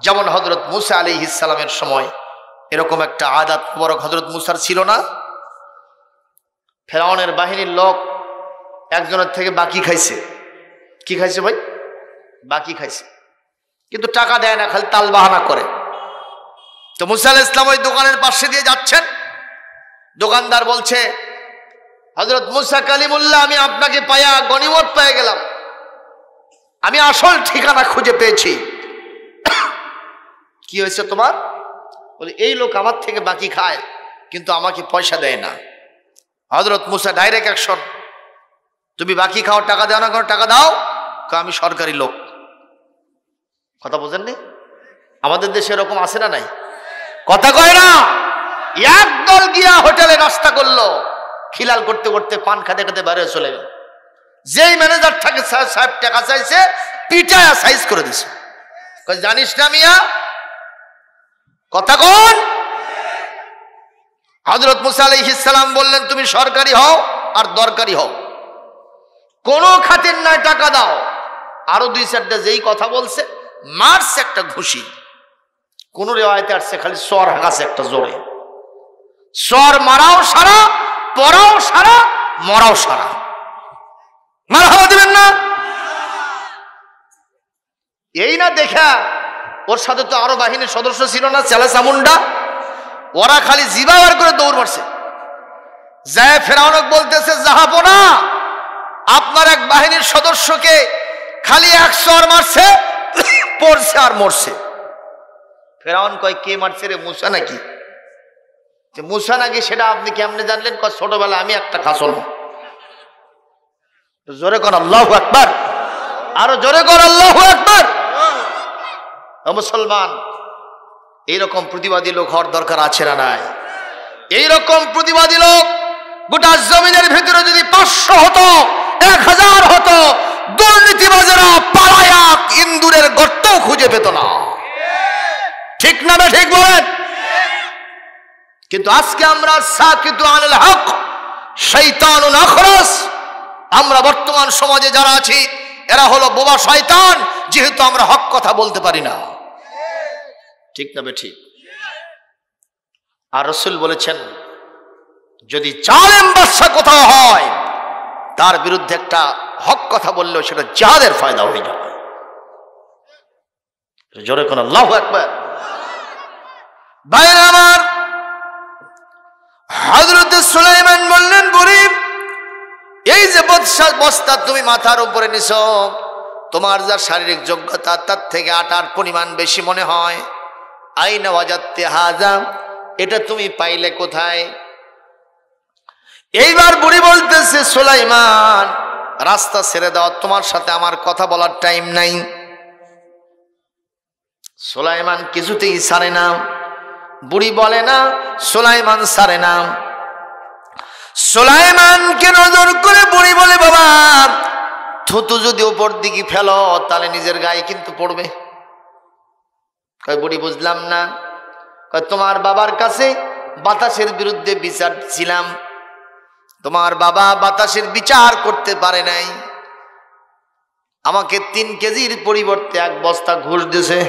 যেমন হযরত মূসা আলাইহিস সালামের সময় এরকম একটা আদত মোবারক হযরত মূসার ছিল না? ফেরাউনের বাহিনীর লোক একজনের থেকে বাকি খাইছে। কি খাইছে ভাই? বাকি খাইছে, কিন্তু টাকা দেয় না, খালি তাল বাহানা করে। তো মূসা আলাইহিস সালাম ওই দোকানের পাশে দিয়ে যাচ্ছেন। দোকানদার বলছে, হযরত মূসা কালিমুল্লাহ, আমি আপনাকে পায়া গনিমত পেয়ে গেলাম, আমি আসল ঠিকানা খুঁজে পেয়েছি। কি হয়েছে তোমার? বলে, এই লোক আমার থেকে বাকি খায় কিন্তু আমাকে পয়সা দেয় না। হযরত মূসা ডাইরেক্ট অ্যাকশন, তুমি বাকি খাও, টাকা দাও না, কোনো টাকা দাও। আমি সরকারি লোক। কথা বোঝেননি? আমাদের দেশে এরকম আছে না নাই? কথা কয় না। একদল গিয়া হোটেলে নাস্তা করলো, খিলাল করতে করতে পান খাতে খাতে বাইরে চলে গেল। যেই ম্যানেজার থাকে সাহেব টাকা চাইছে, পিটায়া সাইজ করে দিছে। জানিস না মিয়া, কথা কোন? হযরত মূসা আলাইহিস সালাম বললেন, তুমি সরকারি হও আর দরকারি হও, কোনো খাতির নাই, টাকা দাও। আরো দুই চারটা যেই কথা বলছে, মারছে একটা ঘুষি। কোন রেওয়ায়েতে আসছে খালি সর হাঁকাছে একটা জোরে। সর মারাও সারা, পরাও সারা, মরাও সারা। মারহাবা দিবেন না? এই না দেখা, ওর সাথে তো আরো বাহিনীর সদস্য ছিল না, চেলা চামুন্ডা। ওরা খালি জিবা বার করে দৌড় মারছে। যায় ফেরাউনক বলতেছে, জাহাপনা, আপনার এক বাহিনীর সদস্যকে খালি 100 মারছে, পড়ছে আর মরছে। ফেরাউন কয়, কে মারছে রে? মূসা নাকি? মূসা নাকি সেটা আপনি কেমনে জানলেন? কয়, ছোটবেলা আমি একটা খাসল। জোরে কর আল্লাহু আকবার, আরো জোরে কর আল্লাহু আকবার। মুসলমান, এইরকম প্রতিবাদী লোক হওয়ার দরকার আছে না নাই? এইরকম প্রতিবাদী লোক গোটা জমিনের ভিতরে যদি 500 হতো, 1000 হতো, দুর্নীতিবাজেরা পালায়া ইন্দুরের গর্ত খুঁজে পেত না। ঠিক না? ঠিক বলেন। কিন্তু আজকে আমরা সাকিতু আনিল হক শাইতানুন আখরাস, আমরা বর্তমান সমাজে যারা আছি এরা হলো বোবা শয়তান, যেহেতু আমরা হক কথা বলতে পারি না। ঠিক না? ঠিক। আর রাসূল বলেছেন, যদি জালেম বাদশা কোথাও হয়, তার বিরুদ্ধে একটা হক কথা বললেও সেটা জিহাদের ফায়দা হয়ে যাবে। জোরে কোন আল্লাহু আকবার। ভাইরা আমার, হযরত সুলাইমান বললেন, গরীব, এই যে বস্তা তুমি মাথার উপরে নিছো, তোমার যা শারীরিক যোগ্যতা তার থেকে আটার পরিমাণ বেশি মনে হয়। আইনা ওয়াজাদতে হাযা, এটা তুমি পাইলে কোথায়? এইবার বুড়ি বলতেছে, সুলাইমান, রাস্তা ছেড়ে দাও, তোমার সাথে আমার কথা বলার টাইম নাই। সুলাইমান কিছুতেই ছাড়ে না। বুড়ি বলে না, সুলাইমান ছাড়ে না। সুলাইমানকে নজর করে বুড়ি বলে, বাবা, থুতু যদি উপর দিকে ফেলো তাহলে নিজের গায়ে কিন্তু পড়বে। কয়, বুড়ি বুঝলাম না। কয়, তোমার বাবার কাছে বাতাসের বিরুদ্ধে বিচার ছিলাম, তোমার বাবা বাতাসের বিচার করতে পারে নাই, আমাকে 3 কেজির পরিবর্তে 1 বস্তা ঘুষ দিয়েছে।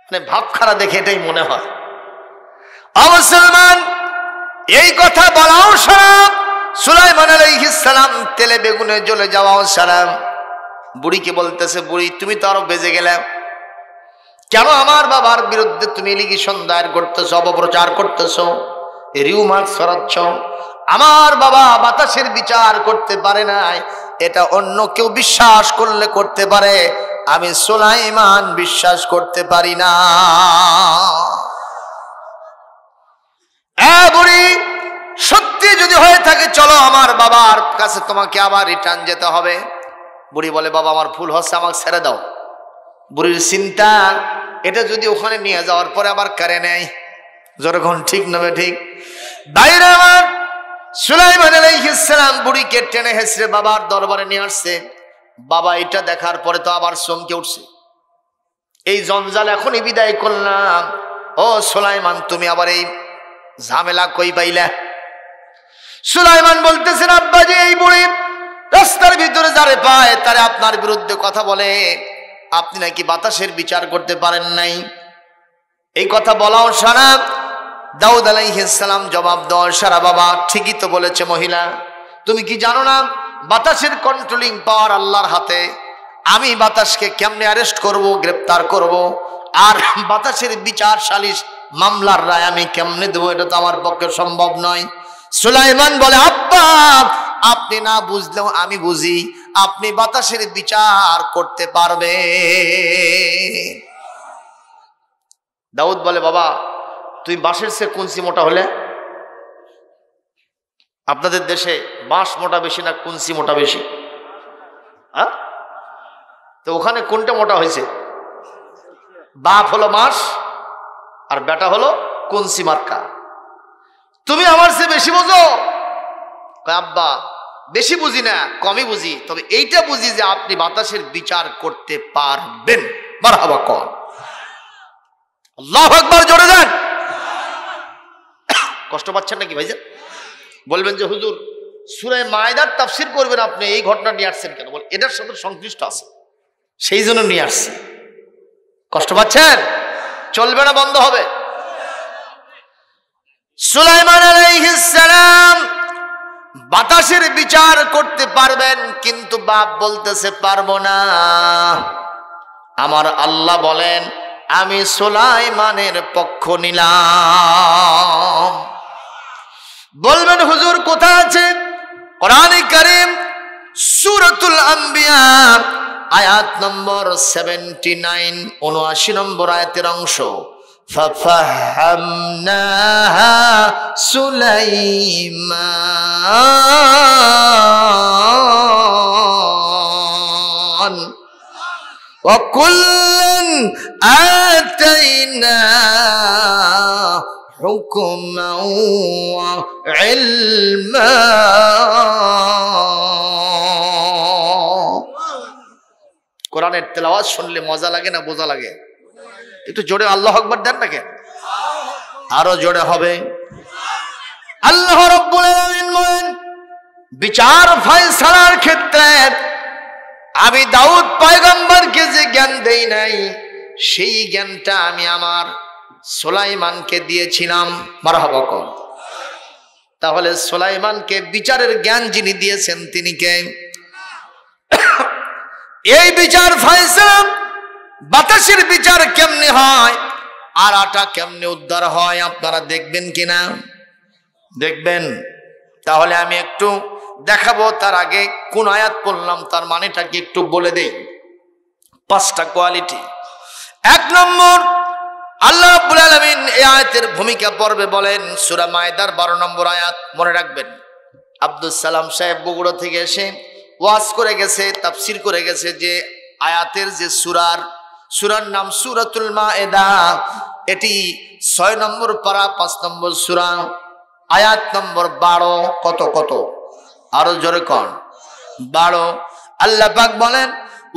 মানে ভাব খারাপ দেখে এটাই মনে হয়। মুসলমান, এই কথা বলাও সারাম, সুলাইমান আলাইহিস সালাম তেলে বেগুনে জ্বলে যাওয়াও সারাম। বুড়িকে বলতেছে, বুড়ি, তুমি তো আরো বেজে গেলে, কেন আমার বাবার বিরুদ্ধে তুমি লিগেশন দায়ের করতেছ, অপপ্রচার করতেছ, রিউমার্স ছড়াচ্ছ? আমার বাবা বাতাসের বিচার করতে পারে নাই, এটা অন্য কেউ বিশ্বাস করলে করতে পারে, আমি সুলাইমান বিশ্বাস করতে পারি না। বুড়ি, সত্যি যদি হয়ে থাকে চলো আমার বাবার কাছে, তোমাকে আবার রিটার্ন যেতে হবে। বুড়ি বলে, বাবা আমার ভুল হচ্ছে, আমাকে ছেড়ে দাও। বুড়ির চিন্তা, এটা যদি ওখানে নিয়ে যাওয়ার পরে আবার কারে নেয়, যখন ঠিক নবে ঠিক বাইরে আমার সুলাইমান আলাইহিস সালাম বুড়িকে টেনে হেসড়ে বাবার দরবারে নিয়ে আসছে। বাবা এটা দেখার পরে তো আবার চমকে উঠছে, এই জঞ্জাল এখনই বিদায় করলাম, ও সুলাইমান তুমি আবার এই ঝামেলা কই পাইলা? সুলাইমান বলতেছেন, আব্বাজি এই বুড়ি রাস্তার ভিতরে যারে পায় তারে আপনার বিরুদ্ধে কথা বলে, আপনি নাকি বাতাসের বিচার করতে পারেন নাই। এই কথা বলাও সারা। দাউদ আলাইহিস সালাম জবাব দেওয়ার সারা, বাবা ঠিকই তো বলেছে মহিলা, তুমি কি জানো না বাতাসের কন্ট্রোলিং পাওয়ার আল্লাহর হাতে, আমি বাতাসকে কেমনে অ্যারেস্ট করব, গ্রেফতার করব, আর বাতাসের বিচার সালিশ মামলার রায় আমি কেমনে দেবো, এটা তো আমার পক্ষে সম্ভব নয়। সুলাইমান বলে, আব্বা আপনি না বুঝলেও আমি বুঝি, আপনি বাতাসের বিচার করতে পারবে। দাউদ বলে, বাবা তুই বাঁশের চেয়ে কুঞ্চি মোটা হলে? আপনাদের দেশে বাঁশ মোটা বেশি না কুঞ্চি মোটা বেশি? হ্যাঁ, তো ওখানে কোনটা মোটা হয়েছে? বাপ হলো বাঁশ আর বেটা হলো কুঞ্চি মার্কা। তুমি আমার চেয়ে বেশি বোঝো? আব্বা বেশি বুঝি না, কমই বুঝি, তবে এইটা বুঝি যে আপনি বাতাসের বিচার করতে পারবেন। মারহাবা কর, আল্লাহু আকবার, জোরে দেন। কষ্ট পাচ্ছেন নাকি ভাইজান? বলবেন যে হুজুর সূরা মায়েদার তাফসীর করবেন আপনি, এই ঘটনা নিয়ে আসছেন কেন? বল এটার সাথে সংশ্লিষ্ট আছে, সেই জন্য নিয়ে আসছে। কষ্ট পাচ্ছেন? চলবে না, বন্ধ হবে। সুলাইমান আলাইহিস সালাম বাতাসের বিচার করতে পারবেন, কিন্তু বাপ বলতেছে পারবো না। আমার আল্লাহ বলেন, আমি সুলাইমানের পক্ষ নিলাম। বলবেন হুজুর কোথায় আছে? কোরআনে কারীম সূরাতুল আম্বিয়া আয়াত নম্বর 79, 79 নম্বর আয়াতের অংশ। ফাফাহামনাহা সুলাইমান ওয়া কুল্লান আতাইনা হুকমান ওয়া ইলমা। কোরআনের তেলাওয়াত শুনলে মজা লাগে না বোঝা লাগে? একটু জোরে আল্লাহু আকবার দেন না কেন? আরো জোরে হবে। আল্লাহ রাব্বুল আলামিন বলেন, বিচার ফয়সালার ক্ষেত্রে আমি দাউদ পয়গম্বরকে যে জ্ঞান দেই নাই, সেই জ্ঞানটা আমি আমার সুলাইমানকে দিয়েছিলাম। মারহাবা কর। তাহলে সুলাইমানকে বিচারের জ্ঞান যিনি দিয়েছেন তিনি কে? এই বিচার ফয়সালা, বাতাসের বিচার কেমনে হয় আর আটা কেমনে উদ্ধার হয় আপনারা দেখবেন কিনা? দেখবেন। তাহলে আমি একটু দেখাবো, তার আগে কোন আয়াত পড়লাম তার মানেটা কি একটু বলে দেই। 5টা কোয়ালিটি। 1 নম্বর, আল্লাহ রাব্বুল আলামিন এই আয়াতের ভূমিকা পড়বে বলেন সূরা মায়েদার 12 নম্বর আয়াত। মনে রাখবেন, আব্দুল সালাম সাহেব বগুড়া থেকে এসে ওয়াজ করে গেছে, তাফসীর করে গেছে যে আয়াতের যে সূরার নাম সূরাতুল মায়েদা, এটি 6 নম্বর পারা 5 নম্বর সূরা, আয়াত নম্বর 12। কত আরো জোরে কোন? 12। আল্লাহ পাক বলেন,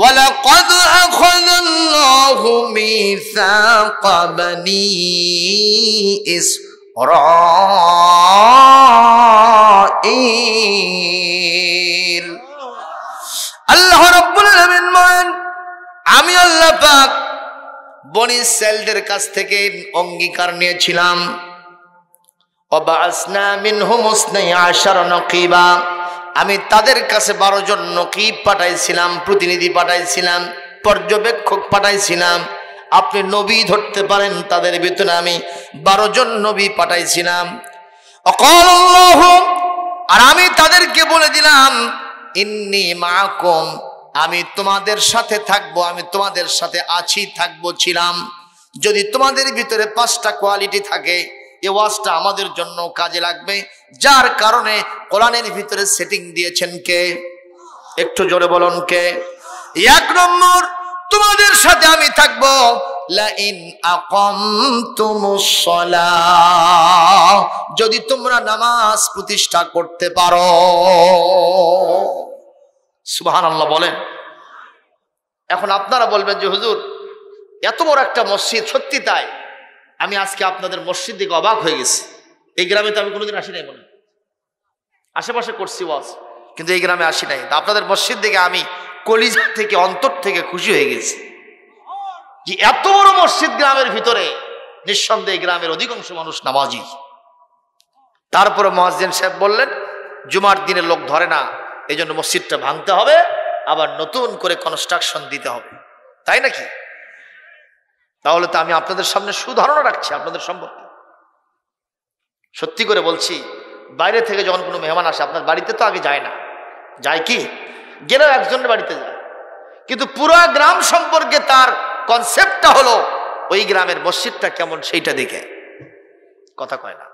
ওয়ালাকাদ আখাযাল্লাহু মিসাকা বানী ইসরাঈল। আল্লাহ রাব্বুল আলামিন বলেন, আমি আল্লাহ পাক বনি ইসরাঈলদের কাছ থেকে অঙ্গীকার নিয়েছিলাম। ওয়াবাসনা মিনহুম 12 নকিবা, আমি তাদের কাছে 12 জন নকিব পাঠাইছিলাম, প্রতিনিধি পাঠাইছিলাম, পর্যবেক্ষক পাঠাইছিলাম। আপনি নবী ধরতে পারেন, তাদের ভিতরে আমি 12 জন নবী পাঠাইছিলাম। ওয়াকালাল্লাহু, আর আমি তাদেরকে বলে দিলাম, ইন্নী মাআকুম, আমি তোমাদের সাথে থাকবো, আমি তোমাদের সাথে আছি, থাকবো, ছিলাম। যদি তোমাদের ভিতরে 5টা কোয়ালিটি থাকে, এই ওয়াজটা আমাদের জন্য কাজে লাগবে, যার কারণে কোরআনের ভিতরে সেটিং দিয়েছেন কে? একটু জোরে বলুন কে? 1 নম্বর, তোমাদের সাথে আমি থাকবো, লাইন আকামতুমুস সালাহ, যদি তোমরা নামাজ প্রতিষ্ঠা করতে পারো। সুবহানাল্লাহ বলেন। এখন আপনারা বলবেন যে হুজুর এত বড় একটা মসজিদ, সত্যি তাই। আমি আজকে আপনাদের মসজিদ দিকে অবাক হয়ে গেছি। এই গ্রামে তো আমি কোনোদিন আসি নাই, মনে আশেপাশে করছি ওয়াজ, কিন্তু এই গ্রামে আসি নাই। আপনাদের মসজিদ দিকে আমি কলিজা থেকে, অন্তর থেকে খুশি হয়ে গেছি যে এত বড় মসজিদ গ্রামের ভিতরে। নিঃসন্দেহে গ্রামের অধিকাংশ মানুষ নামাজি। তারপরে মুয়াজ্জিন সাহেব বললেন জুমার দিনে লোক ধরে না, এই জন্য মসজিদটা ভাঙতে হবে, আবার নতুন করে কনস্ট্রাকশন দিতে হবে। তাই নাকি? তাহলে তো আমি আপনাদের সামনে সুধারণা রাখছি আপনাদের সম্পর্কে। সত্যি করে বলছি, বাইরে থেকে যখন কোনো মেহমান আসে আপনার বাড়িতে তো আগে যায় না, যায় কি? গেলেও একজনের বাড়িতে যায়, কিন্তু পুরো গ্রাম সম্পর্কে তার কনসেপ্টটা হলো ওই গ্রামের মসজিদটা কেমন সেইটা দেখে। কথা কয় না।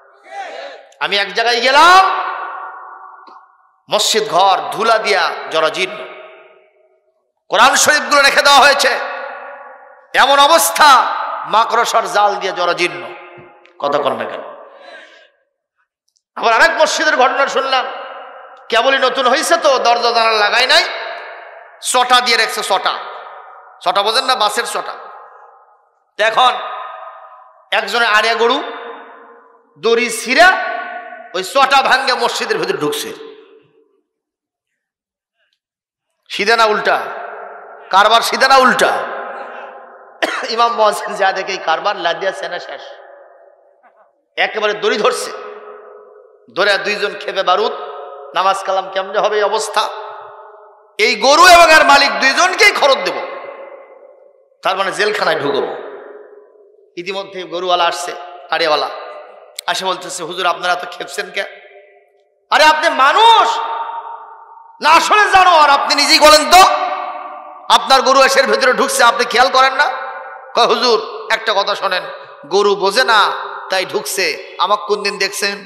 আমি এক জায়গায় গেলাম, মসজিদ ঘর ধুলা দিয়া জরাজীর্ণ, কোরআন শরীফগুলো রেখে দেওয়া হয়েছে এমন অবস্থা, মাকড়সার জাল দিয়ে জরাজীর্ণ। কথা কন না কেন? আবার আরেক মসজিদের ঘটনা শুনলাম, কেবলই নতুন হয়েছে তো, দরজা জানালা লাগাই নাই, চটা দিয়ে রেখেছে। চটা বোঝেন না? বাসের চটা। এখন একজনের আড়িয়া গরু দড়ি ছিঁড়া ওই চটা ভাঙ্গে মসজিদের ভেতরে ঢুকছে। সিধা না উল্টা? কারবার সিধা না উল্টা? ইমাম মুয়াজ্জিন যা দেখে এই কারবার লাদিয়া সেনা শেষ, একেবারে দড়ি ধরছে, ধরে দুইজন খেপে বারুদ। নামাজ কালাম কেমনে হবে এই অবস্থা? এই গরু এবং আর মালিক দুইজনকেই খরচ দেব, তার মানে জেলখানায় ঢুকবো। ইতিমধ্যে গরুওয়ালা আসছে, আড়িয়াওয়ালা আসে বলতেছে হুজুর আপনারা তো খেপছেন কে? আরে আপনি মানুষ না আসলে জানোয়ার? আপনি নিজেই বলেন তো, আপনার গরু এসের ভেতরে ঢুকছে, আপনি খেয়াল করেন না? কয় হুজুর একটা কথা শোনেন, গরু বোঝে না তাই ঢুকছে, আমাকে কোন দিন দেখছেন?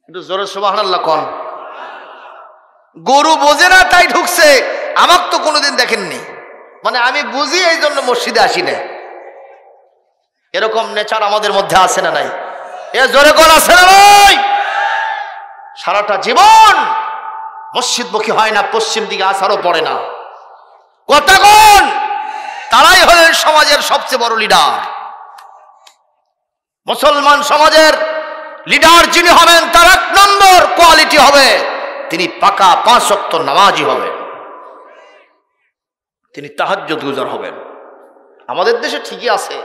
একটু জোরে সুবহানাল্লাহ কোন। গরু বোঝে না তাই ঢুকছে, আমাকে তো কোনোদিন দেখেননি, মানে আমি বুঝি এই জন্য মসজিদে আসি না। এরকম নেচার আমাদের মধ্যে আছে না নাই? এ জোরে কোন আছে না নাই? সারাটা জীবন মসজিদমুখী হয় না, পশ্চিম দিকে আসারও পড়ে না। কথা কোন? তারাই হলেন সমাজের সবচেয়ে বড় লিডার। মুসলমান সমাজের লিডার যিনি হবেন, তার এক নম্বর কোয়ালিটি হবে তিনি পাকা 5 ওয়াক্ত নামাজি হবেন, তিনি তাহাজ্জুদ গুজার হবেন। আমাদের দেশে ঠিকই আছে,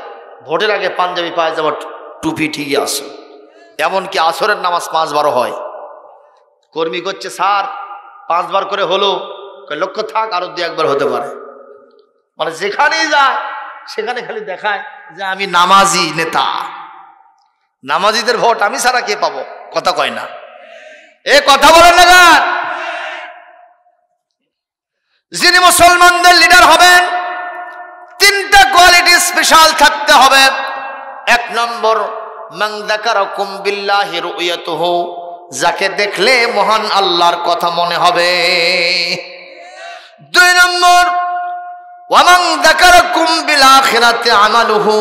ভোটের আগে পাঞ্জাবি পায়জামা টুপি ঠিকই আছে, এমনকি আসরের নামাজ 5 বার হয়। কর্মী করছে স্যার 5 বার করে হলো, লক্ষ্য থাক আরো 2-1 বার হতে পারে, মানে যেখানেই যায় সেখানে খালি দেখায় যে আমি নামাজি নেতা। নামাজিদের ভোট আমি ছাড়া কে পাবো? কথা কয় না, এ কথা বলেন না। যিনি মুসলমানদের লিডার হবেন, 3টা কোয়ালিটি স্পেশাল থাকতে হবে। 1 নম্বর মান যাকারাকুম বিল্লাহি রুয়াতুহু, যাকে দেখলে মহান আল্লাহর কথা মনে হবে। 2 নম্বর ওয়া মান যাকারাকুম বিল আখিরাতি আমালুহু,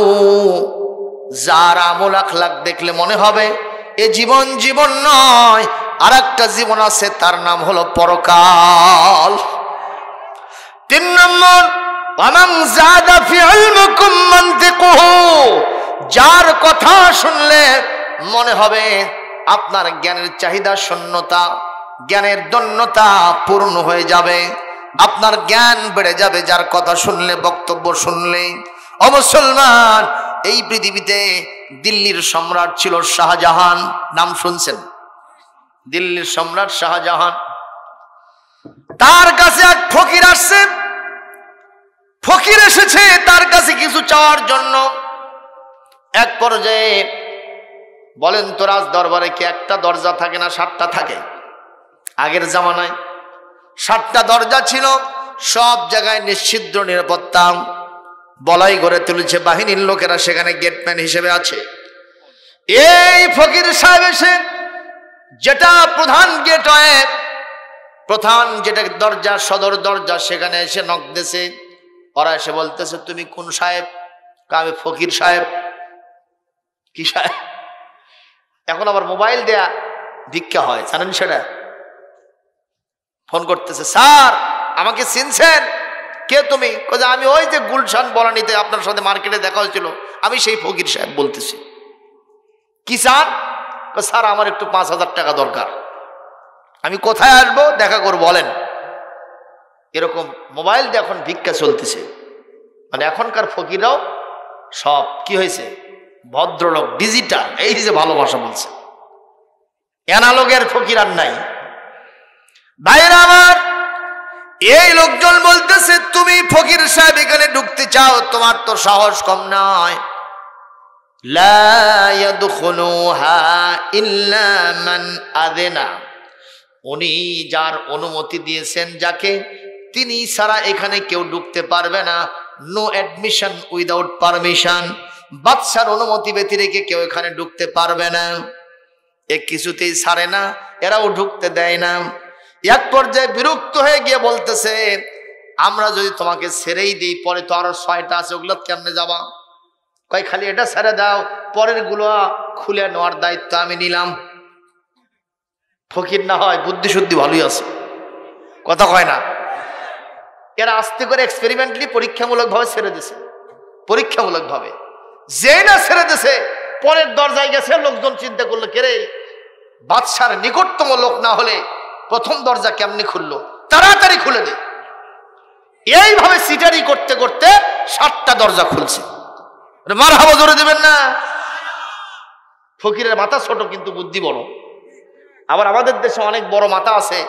যার আমল আখলাক দেখলে মনে হবে এ জীবন জীবন নয়, আর একটা জীবন আছে, তার নাম হলো পরকাল। 3 নম্বর ওয়া মান যাদা ফি ইলমিকুম মানতিকুহু, যার কথা শুনলে মনে হবে আপনার জ্ঞানের চাহিদা শূন্যতা, জ্ঞানের দন্যতা পূর্ণ হয়ে যাবে, আপনার জ্ঞান বেড়ে যাবে যার কথা শুনলে, বক্তব্য শুনলে। ও মুসলমান, এই পৃথিবীতে দিল্লির সম্রাট ছিল শাহজাহান, নাম শুনছেন? দিল্লির সম্রাট শাহজাহান, তার কাছে এক ফকির আসছে। ফকির এসেছে তার কাছে কিছু চাওয়ার জন্য। এক পর্যায়ে বলেন তো রাজ দরবারে কি একটা দরজা থাকে না 7টা থাকে? আগের জামানায় 7টা দরজা ছিল, সব জায়গায় নিশ্চিদ্র নিরাপত্তা, বলাই গড়ে তুলেছে বাহিনীর লোকেরা, সেখানে গেটম্যান হিসেবে আছে। এই ফকির সাহেব এসে যেটা প্রধান গেট হয়, প্রধান যেটা দরজা, সদর দরজা, সেখানে এসে নক দিয়েছে। ওরা এসে বলতেছে তুমি কোন সাহেব? আমি ফকির সাহেব। কি সাহেব? এখন আবার মোবাইল দেয়া ভিক্ষা হয়, জানেন সেটা? ফোন করতেছে, স্যার আমাকে চিনছেন? কে তুমি? কোথায়? আমি ওই যে গুলশান বনানীতে আপনার সাথে মার্কেটে দেখা হয়েছিল, আমি সেই ফকির সাহেব বলতেছি। কি চান? স্যার আমার একটু 5,000 টাকা দরকার। আমি কোথায় আসবো? দেখা করবো, বলেন। এরকম মোবাইল দিয়ে এখন ভিক্ষা চলতেছে। মানে এখনকার ফকিররাও সব কি হয়েছে? ভদ্রলোক, ডিজিটাল। এই যে ভালোবাসা বলছে, অ্যানালগের ফকির আর নাই। ভাইরা আমার, এই লোকজন বলতেছে তুমি ফকির সাহেব এখানে ঢুকতে চাও, তোমার তো সাহস কম নয়। লা ইয়াদখুলুহা ইল্লা মান আযিনা, উনি যার অনুমতি দিয়েছেন, যাকে, তিনি ছাড়া এখানে কেউ ঢুকতে পারবে না। No admission without permission. বাদশার অনুমতি ব্যতি রেখে কেউ এখানে ঢুকতে পারবে না। এ কিছুতেই ছাড়ে না, এরাও ঢুকতে দেয় না। এক পর্যায়ে বিরক্ত হয়ে গিয়ে বলতেছে, আমরা যদি তোমাকে ছেড়েই দিই, পরে তো আরো 6টা আছে, ওগুলো কেমনে যাবা? কয় খালি এটা ছেড়ে দাও, পরের গুলো খুলে নেওয়ার দায়িত্ব আমি নিলাম। ফকির না হয় বুদ্ধি শুদ্ধি ভালোই আছে, কথা কয় না। এরা আস্তে করে এক্সপেরিমেন্টালি পরীক্ষামূলক ভাবে ছেড়ে দিছে। পরীক্ষামূলক ভাবে যে না ছেড়ে দিছে, পরের দরজায় গেছে, লোকজন চিন্তা করলো, কেরে বাদশার নিকটতম লোক না হলে প্রথম দরজা কেমনি খুললো, তাড়াতাড়ি খুলে দে। এইভাবে সিটারি করতে করতে 7টা দরজা খুলছে। মারহাবা জোরে দেবেন না? ফকিরের মাথা ছোট কিন্তু বুদ্ধি বড়। আবার আমাদের দেশে অনেক বড় মাথা আছে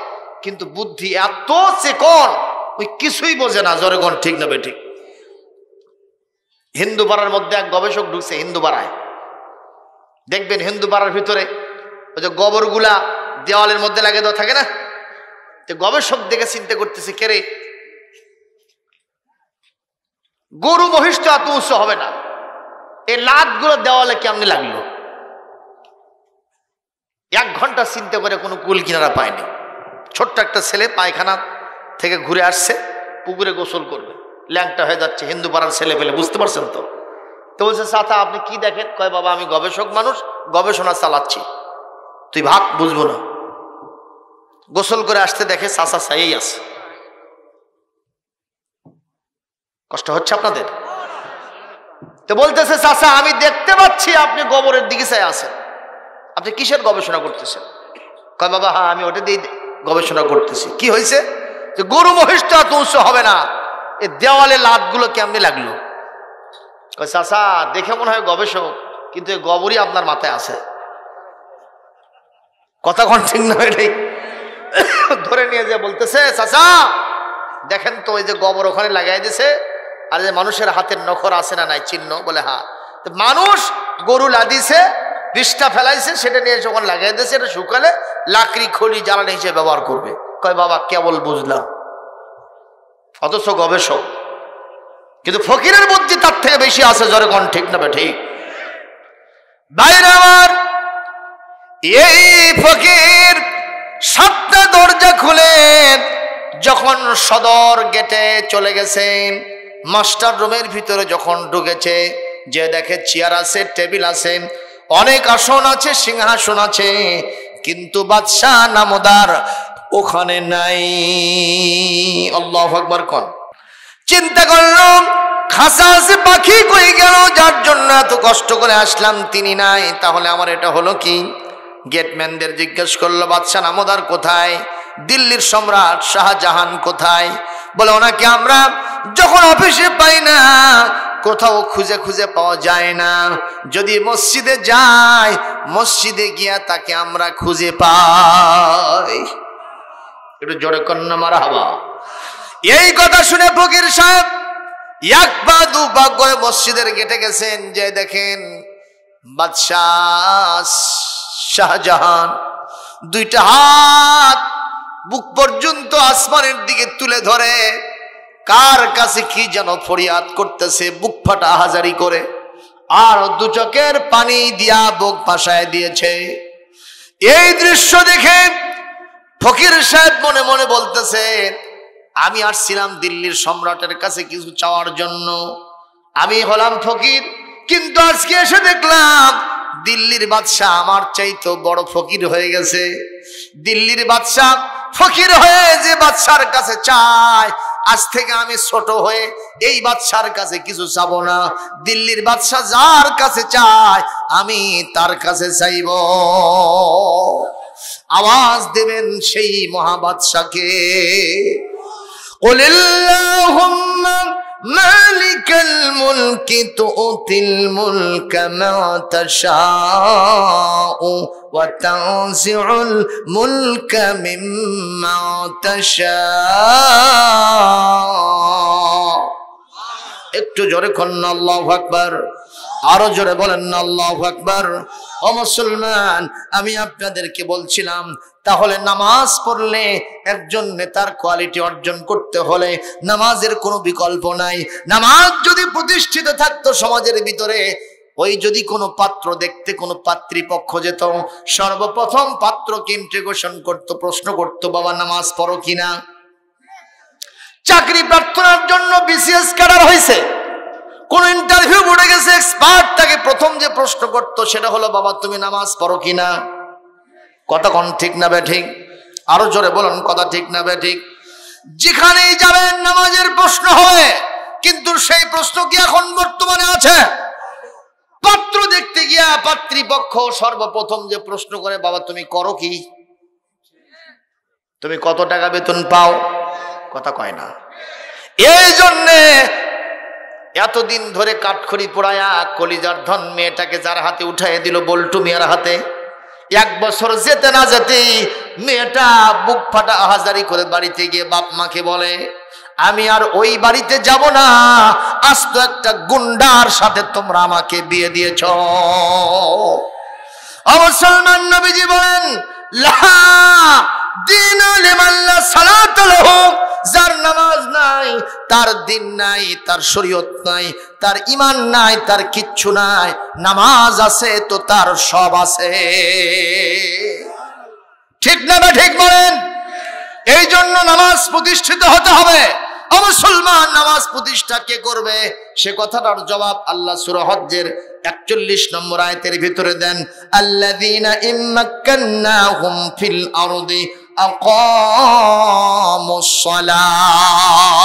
কিন্তু বুদ্ধি এত চিকন, ওই কিছুই বোঝে না। জোরে কোন ঠিক না বেঠিক? হিন্দু পাড়ার মধ্যে এক গবেষক ঢুকছে, হিন্দু পাড়ায়। দেখবেন হিন্দু পাড়ার ভিতরে ওই যে গোবরগুলা দেওয়ালের মধ্যে লাগিয়ে দেওয়া থাকে না, তো গবেষক দেখে চিন্তা করতেছে, কেরে গরু মহিষ তো এত উঁচু হবে না, এই লাতগুলো দেওয়ালে কেমনি লাগলো? 1 ঘন্টা চিন্তা করে কোনো কুল কিনারা পায়নি। ছোট্ট একটা ছেলে পায়খানা থেকে ঘুরে আসছে, পুকুরে গোসল করবে, ল্যাংটা হয়ে যাচ্ছে। হিন্দু পাড়ার ছেলে পেলে, বুঝতে পারছেন তো? তো বলছে, চাচা আপনি কি দেখেন? কয় বাবা আমি গবেষক মানুষ, গবেষণা চালাচ্ছি। তুই ভাগ, বুঝবো না। গোসল করে আসতে দেখে চাচা চাইয়েই আছে। কষ্ট হচ্ছে আপনাদের? তো বলতেছে, চাচা আমি দেখতে পাচ্ছি আপনি গোবরের দিকে চাই আছেন, আপনি কিসের গবেষণা করতেছেন? কয় বাবা হ্যাঁ আমি ওটা দিয়ে গবেষণা করতেছি। কি হয়েছে? যে গরু মহিষটা এত উঁচু হবে না, এই দেওয়ালে লাতগুলো কেমনি লাগলো? কয় চাচা দেখে মনে হয় গবেষক, কিন্তু এই গোবরই আপনার মাথায় আছে। কথা কোন ঠিক না? এটাই ধরে নিয়ে যে বলতেছে, চাচা দেখেন তো ওই যে গোবর ওখানে লাগাই দিছে, আর যে মানুষের হাতের নখর আছে না নাই চিহ্ন? বলে হ্যাঁ। মানুষ গরু লাদিছে, বিষটা ফেলাইছে, সেটা নিয়ে যখন লাগাই দিয়েছে, এটা শুকালে লাকড়ি খড়ি জ্বালানি হিসেবে ব্যবহার করবে। কয় বাবা কেবল বুঝলাম, অথচ গবেষক। কিন্তু ফকিরের বুদ্ধি তার থেকে বেশি আছে। জোরে কোন ঠিক না ঠিক? বাইরে আমার এই ফকির 7টা দরজা খুলে যখন সদর গেটে চলে গেছে, মাস্টার রুমের ভিতরে যখন ঢুকেছে, যে দেখে চেয়ার আছে, টেবিল আছে, অনেক আসন আছে, সিংহাসন আছে, কিন্তু বাদশাহ নামদার ওখানে নাই। আল্লাহু আকবার কোন। চিন্তা করলাম খাসা আছে, পাখি কই গেল? যার জন্য এত কষ্ট করে আসলাম তিনি নাই, তাহলে আমার এটা হলো কি? গেটম্যানদের জিজ্ঞেস করলো বাদশাহ নামদার কোথায়? দিল্লির সম্রাট শাহজাহান কোথায়? বলে ওনাকে আমরা যখন অফিসে পাই না, কোথাও খুঁজে খুঁজে পাওয়া যায় না, যদি মসজিদে যায়, মসজিদে গিয়া তাকে আমরা খুঁজে পাই। একটু জোরে কন্যা মারহাবা। এই কথা শুনে ফকির সাহেব 1 পা 2 পা করে মসজিদের গেটে গেছেন, যে দেখেন বাদশাহ শাহজাহান 2টা হাত বুক পর্যন্ত আসমানের দিকে তুলে ধরে কার কাছে কি যেন ফরিয়াদ করতেছে, বুক ফাটা হাজারি করে, আর 2 চোখের পানি দিয়া বুক ভাসায় দিয়েছে। এই দৃশ্য দেখে ফকির সাহেব মনে মনে বলতেছে, আমি আসছিলাম দিল্লির সম্রাটের কাছে কিছু চাওয়ার জন্য। আমি হলাম ফকির, কিন্তু আজকে এসে দেখলাম দিল্লির বাদশাহ আমার চাইতে বড় ফকির হয়ে গেছে। দিল্লির বাদশাহ ফকির হয়ে যে বাদশার কাছে চায়, আজ থেকে আমি ছোট হয়ে এই বাদশার কাছে কিছু চাবো না। দিল্লির বাদশাহ যার কাছে চায় আমি তার কাছে চাইব। আওয়াজ দেবেন সেই মহাবাদশাকে, কুলিল্লাহুম্মা মালিকাল মুলকি তুতিল মুলকা মা তাশাউ ওয়া তানজিউল মুলকা মিম্মা তাশাউ। একটু জোরে কন্না আল্লাহু আকবার, আরো জোরে বলেন না আল্লাহু আকবার। ও মুসলমান, আমি আপনাদেরকে বলছিলাম তাহলে নামাজ পড়লে একজন নেতার কোয়ালিটি অর্জন করতে হলে নামাজের কোনো বিকল্প নাই। নামাজ যদি প্রতিষ্ঠিত থাকতো সমাজের ভিতরে, ওই যদি কোনো পাত্র দেখতে কোনো পাত্রীপক্ষ যেত, সর্বপ্রথম পাত্রকে ইন্ট্রোগেশন করত, প্রশ্ন করত, বাবা নামাজ পড়ো কিনা। চাকরি প্রার্থনার জন্য বিসিএস ক্যাডার হয়েছে, কোন ইন্টারভিউ বোর্ডে গেছে, এক্সপার্ট তাকে প্রথম যে প্রশ্ন করত সেটা হলো বাবা তুমি নামাজ পড়ো কিনা। কথা কোন ঠিক না বেঠিক? আরো জোরে বলুন কথা ঠিক না বেঠিক? যেখানেই যাবেন নামাজের প্রশ্ন হয়, কিন্তু সেই প্রশ্ন কি এখন বর্তমানে আছে? পাত্র দেখতে গিয়া পাত্রীপক্ষ সর্বপ্রথম যে প্রশ্ন করে বাবা তুমি করো কি, তুমি কত টাকা বেতন পাও। কথা কয় না। এই জন্যে এতদিন ধরে কাঠখড়ি পোড়ায়া কলিজার ধন মেয়েটাকে যার হাতে উঠাই দিল বল্টু মিয়ার হাতে, 1 বছর যেতে না যেতেই মেয়েটা বুক ফাটা আহাজারি করে বাড়িতে গিয়ে বাপ মাকে বলে আমি আর ওই বাড়িতে যাব না, আস্ত একটা গুন্ডার সাথে তোমরা আমাকে বিয়ে দিয়েছ। মুসলমান নবীজি বলেন লা দীনু লিমান লা সালাতা লাহু, যার নামাজ নাই তার দিন নাই, তার শরীয়ত নাই, তার ঈমান নাই, তার কিচ্ছু নাই। নামাজ আছে তো তার সব আছে। ঠিক না বা ঠিক বলেন? এই জন্য নামাজ প্রতিষ্ঠিত হতে হবে। মুসলমান নামাজ প্রতিষ্ঠা কে করবে সে কথাটার জবাব আল্লাহ সূরা হজ্জের 41 নম্বর আয়াতের ভিতরে দেন, আল্লাযীনা ইম্মাক্কান্নাহুম ফিল আরদি আকামুস সালাহ।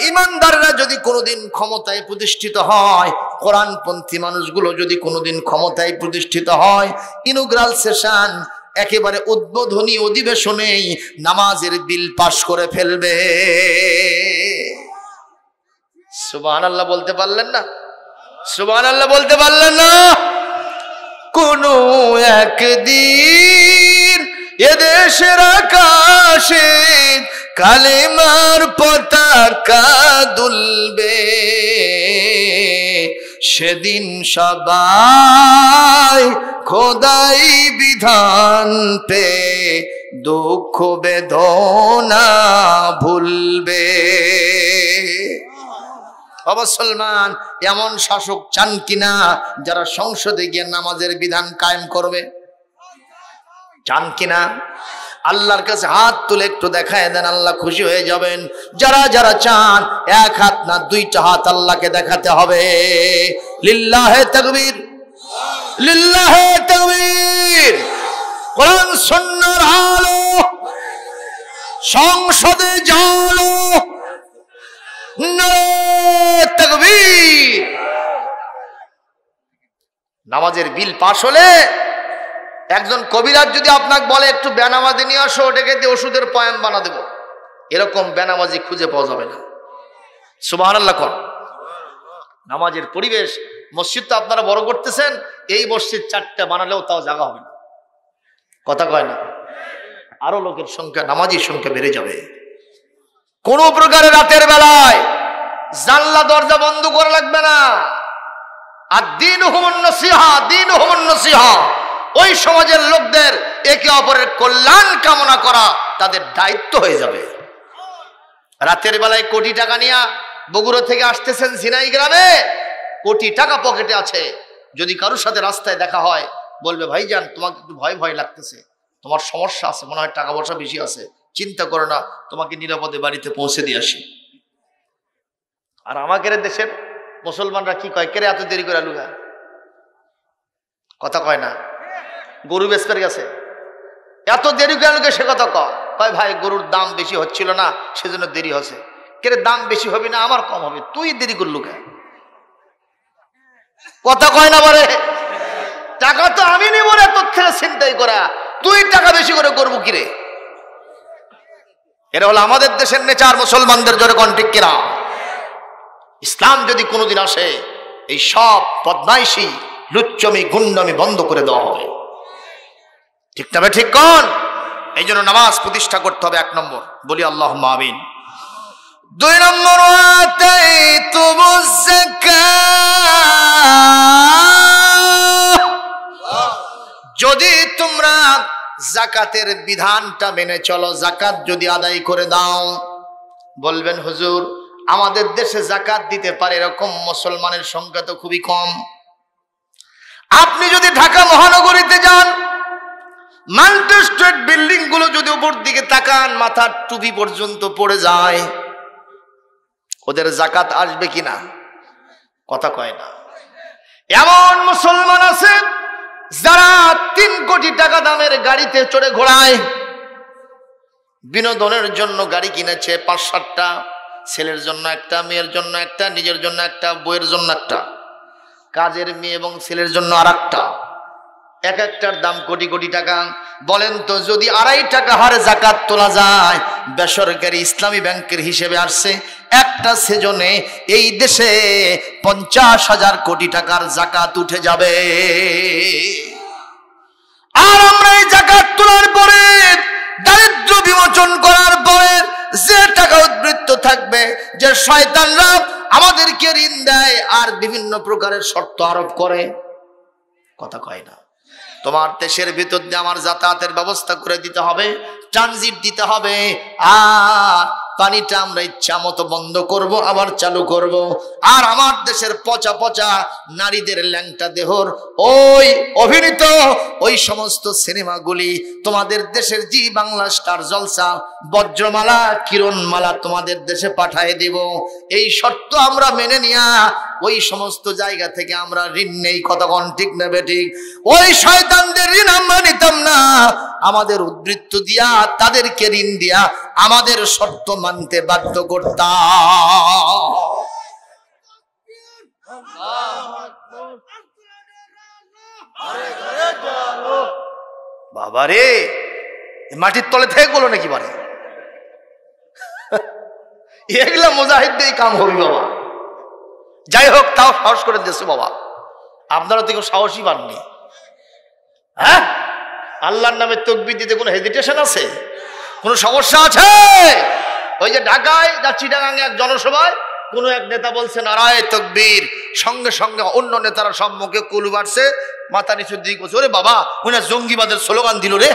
ইমানদাররা যদি কোনোদিন ক্ষমতায় প্রতিষ্ঠিত হয়, কোরআনপন্থী মানুষগুলো যদি কোনোদিন ক্ষমতায় প্রতিষ্ঠিত হয়, ইনগ্রাল সেশন একেবারে উদ্বোধনী অধিবেশনেই নামাজের বিল পাশ করে ফেলবে। সুবহানাল্লাহ বলতে পারলেন না? সুবহানাল্লাহ বলতে পারলেন না? কোন একদিন এদেশের আকাশে কালেমার পতাকা দুলবে, সেদিন সবাই খোদাই বিধান পে দুঃখ বেদনা ভুলবে। মুসলমান এমন শাসক চান কিনা যারা সংসদে গিয়ে নামাজের বিধান কায়েম করবে? চান কিনা? আল্লাহর কাছে হাত তুলে একটু দেখায় দেন, আল্লাহ খুশি হয়ে যাবেন। যারা যারা চান এক হাত না 2টা হাত আল্লাহকে দেখাতে হবে। লিল্লাহে তাকবীর, লিল্লাহে তাকবীর। কোরআন সুন্নাহর আলো সংসদে জ্বালো, নারে তাকবীর। নামাজের বিল পাশ হলে একজন কবিরাজ যদি আপনাকে বলে একটু বেনামাজি নিয়ে আসো, ওটাকে দিয়ে ওষুধের পয়াম বানা দেবো, এরকম বেনামাজি খুঁজে পাওয়া যাবে না। সুবহানাল্লাহ কর। নামাজের পরিবেশ, মসজিদ তো আপনারা বড় করতেছেন, এই মসজিদ 4টা বানালেও তাও জায়গা হবে না। কথা কয় না? আরো লোকের সংখ্যা, নামাজির সংখ্যা বেড়ে যাবে। কোন প্রকারে রাতের বেলায় জানলা দরজা বন্ধ করা লাগবে না। আর দীনুহুমুন নসিহা, দীনুহুমুন নসিহা। ওই সমাজের লোকদের একে অপরের কল্যাণ কামনা করা তাদের দায়িত্ব হয়ে যাবে। রাতের বেলায় কোটি টাকা নিয়ে বগুড়া থেকে আসতেছেন ঝিনাই গ্রামে, কোটি টাকা পকেটে আছে, যদি কারোর সাথে রাস্তায় দেখা হয় বলবে ভাইজান তোমাকে একটু ভয় ভয় লাগতেছে, তোমার সমস্যা আছে, মনে হয় টাকা পয়সা বেশি আছে, চিন্তা করো না, তোমাকে নিরাপদে বাড়িতে পৌঁছে দিয়ে আসি। আর আমাদের দেশের মুসলমানরা কি কয়, কেরে এত দেরি করে লুগা, কথা কয় না। গরু বেচতে গেছে, এত দেরি করে লুগে, সে কথা কয় ভাই গরুর দাম বেশি হচ্ছিল না সেজন্য দেরি হচ্ছে। কেরে দাম বেশি হবে না, আমার কম হবে, তুই দেরি করলু কে, কথা কয় না বলে। টাকা তো আমি নিব না তোর থেকে ছিনতাই করা, তুই টাকা বেশি করে করবো কিরে। এরা হলো আমাদের দেশের নেচার, মুসলমানদের জোরে কন্টিক কিনা। ইসলাম যদি কোনোদিন আসে, এই সব বদমাইশি লুচ্চমি গুন্ডামি বন্ধ করে দেওয়া হবে, ঠিক তবে ঠিক কোন। এই জন্য নামাজ প্রতিষ্ঠা করতে হবে, 1 নম্বর, বলি আল্লাহুম্মা আমিন। 2 নম্বর, যদি তোমরা যাকাতের বিধানটা মেনে চলো, যাকাত যদি আদায় করে দাও। বলবেন হুজুর আমাদের দেশে যাকাত দিতে পারে এরকম মুসলমানের সংখ্যা তো খুবই কম। আপনি যদি ঢাকা মহানগরীতে যান, মাল্টি স্ট্রিট বিল্ডিং গুলো যদি উপর দিকে তাকান, মাথার টুপি পর্যন্ত পড়ে যায়, ওদের যাকাত আসবে কিনা, কথা কয় না। এমন মুসলমান আছে যারা 3 কোটি টাকা দামের গাড়িতে চড়ে ঘোরায়, বিনোদনের জন্য গাড়ি কিনেছে 5-7টা, ছেলের জন্য একটা, মেয়ের জন্য একটা, নিজের জন্য একটা, বইয়ের জন্য একটা, কাজের মেয়ে এবং ছেলের জন্য আরেকটা, এক একটার দাম কোটি কোটি টাকা। বলেন তো যদি 2.5 টাকা হারে যাকাত তোলা যায়, বেসরকারি ইসলামী ব্যাংকের হিসেবে আসছে একটা সেজনে এই দেশে 50,000 কোটি টাকার যাকাত উঠে যাবে। আর আমরা এই যাকাত তোলার পরে, দারিদ্র বিমোচন করার পরে যে টাকা উদ্বৃত্ত থাকবে, যে শয়তানরা আমাদেরকে ঋণ দেয় আর বিভিন্ন প্রকারের শর্ত আরোপ করে, কথা কয় না। তোমার দেশের ভিতর দিয়ে আমার যাতায়াতের ব্যবস্থা করে দিতে হবে, ট্রানজিট দিতে হবে, আর পানিটা আমরা ইচ্ছা মতো বন্ধ করব, আবার চালু করব। আর আমার দেশের পচা পচা নারীদের ল্যাংটা দেহর ওই অভিনীত ওই সমস্ত সিনেমাগুলি তোমাদের দেশের জি বাংলা স্টার জলসা, বজ্রমালা, কিরণমালা তোমাদের দেশে পাঠিয়ে দিব। এই শর্ত আমরা মেনে নিয়া ওই সমস্ত জায়গা থেকে আমরা ঋণ নেই, কতক্ষণ ঠিক নেবে ঠিক। ওই শয়তানদের ঋণ আমরা নিতাম না, আমাদের উদ্বৃত্ত দিয়া তাদেরকে ঋণ দিয়া আমাদের শর্ত মানতে বাধ্য করতাম। বাবারে মাটির তলে থেকে বলো নাকি বারে, এগুলা মুজাহিদদের কাম হবে বাবা। যাই হোক, তাও সাহস করে দিয়েছে বাবা, আপনারা তো কেউ সাহসই পাননি। হ্যাঁ, আল্লাহর নামে তাকবীর দিতে কোনো হেজিটেশন আছে, কোনো সমস্যা আছে? ওই যে ঢাকায় যা চিটাগাঙ্গে এক জনসভায় কোন এক নেতা বলছে নারায়ে তাকবীর, সঙ্গে সঙ্গে অন্য নেতারা সম্মুখে কুল বাড়ছে, মাথা নিচু দিকে করছে, ওরে বাবা উনি জঙ্গিবাদের স্লোগান দিল রে।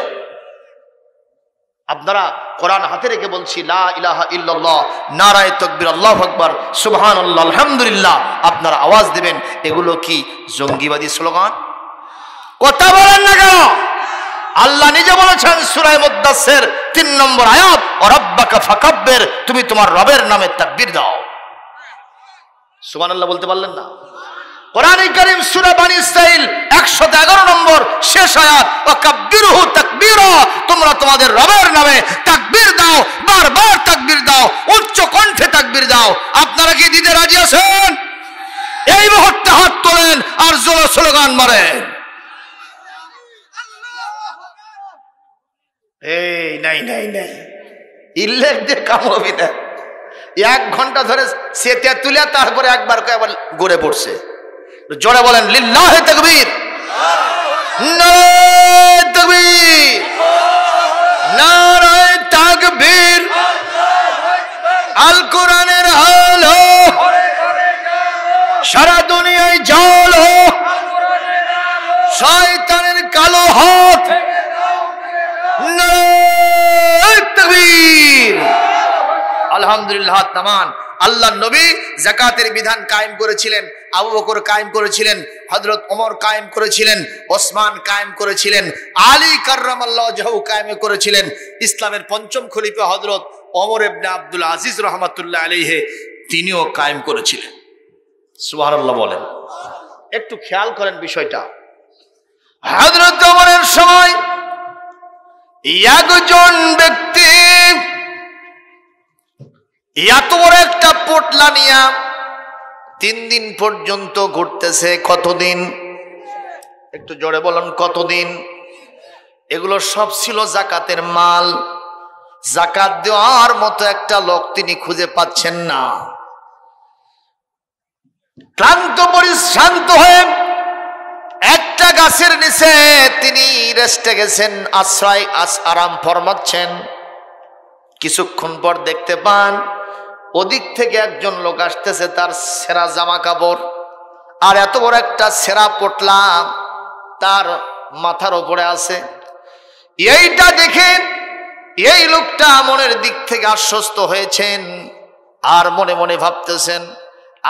আপনারা কোরআন হাতে রেখে বলছি লা ইলাহা ইল্লাল্লাহ, নারায়ে তাকবীর, আল্লাহু আকবার, সুবহানাল্লাহ, আলহামদুলিল্লাহ, আপনারা আওয়াজ দিবেন, এগুলো কি জঙ্গিবাদী স্লোগান? কথা বলেন না কেন? আল্লাহ নিজে বলেছেন সূরা মুদ্দাসসির 3 নম্বর আয়াত, ওয়া রাব্বাকা ফাকাব্বির, তুমি তোমার রবের নামে তাকবীর দাও। সুবহানাল্লাহ বলতে পারলেন না? কোরআনে কারীম সূরা বনী ইসরাঈল 111 নম্বর শেষ আয়াত, ওয়া কাব্বিরহু তাকবীরা, তোমরা তোমাদের রবের নামে তাকবীর দাও, বারবার তাকবীর দাও, উচ্চ কণ্ঠে তাকবীর দাও। আপনারা কি দিতে রাজি আছেন? এই মুহূর্তে হাত তোলেন আর জোরে স্লোগান মারেন। এই নাই নাই নাই, ইল্লেখ দিয়ে কাম হবে না। 1 ঘন্টা ধরে সেতে তুলে তারপরে একবার আবার গড়ে পড়ছে। জোরে বলেন লিল্লাহি তাকবীর, নারায়ে তাকবীর, নারায়ে তাকবীর। আল কোরআনের আলো সারা দুনিয়ায় জ্বালো, শয়তানের কালো হাত নারায়ে তাকবীর। আলহামদুলিল্লাহ, হাত নামান। আল্লাহর নবী যাকাতের বিধান কায়েম করেছিলেন, আবু বকর কায়েম করেছিলেন, হযরত ওমর কায়েম করেছিলেন, ওসমান কায়েম করেছিলেন, আলী কাররামাল্লাহু ওয়াজহু কায়েম করেছিলেন। ইসলামের পঞ্চম খলিফা হযরত ওমর ইবনে আব্দুল আজিজ রাহমাতুল্লাহ আলাইহি তিনিও কায়েম করেছিলেন। সুবহানাল্লাহ বলেন। একটু খেয়াল করেন বিষয়টা। হযরত ওমরের সময় একজন ব্যক্তি এত বড় একটা পোটলা নিয়ে 3 দিন পর্যন্ত ঘুরতেছে। কতদিন? একটু জোরে বলুন, কতদিন? এগুলো সব ছিল যাকাতের মাল। যাকাত দেওয়ার মতো একটা লোক তিনি খুঁজে পাচ্ছেন না। ক্লান্ত পরিশ্রান্ত হয়ে একটা গাছের নিচে তিনি রেস্টে গেছেন, আরাম ফরমাচ্ছেন। কিছুক্ষণ পর দেখতে পান ওদিক থেকে একজন লোক আসতেছে, তার সেরা জামা কাপড় আর এত বড় একটা সেরা পোটলা তার মাথার উপরে আছে। এইটা দেখে এই লোকটা মনের দিক থেকে আশ্বস্ত হয়েছেন আর মনে মনে ভাবতেছেন,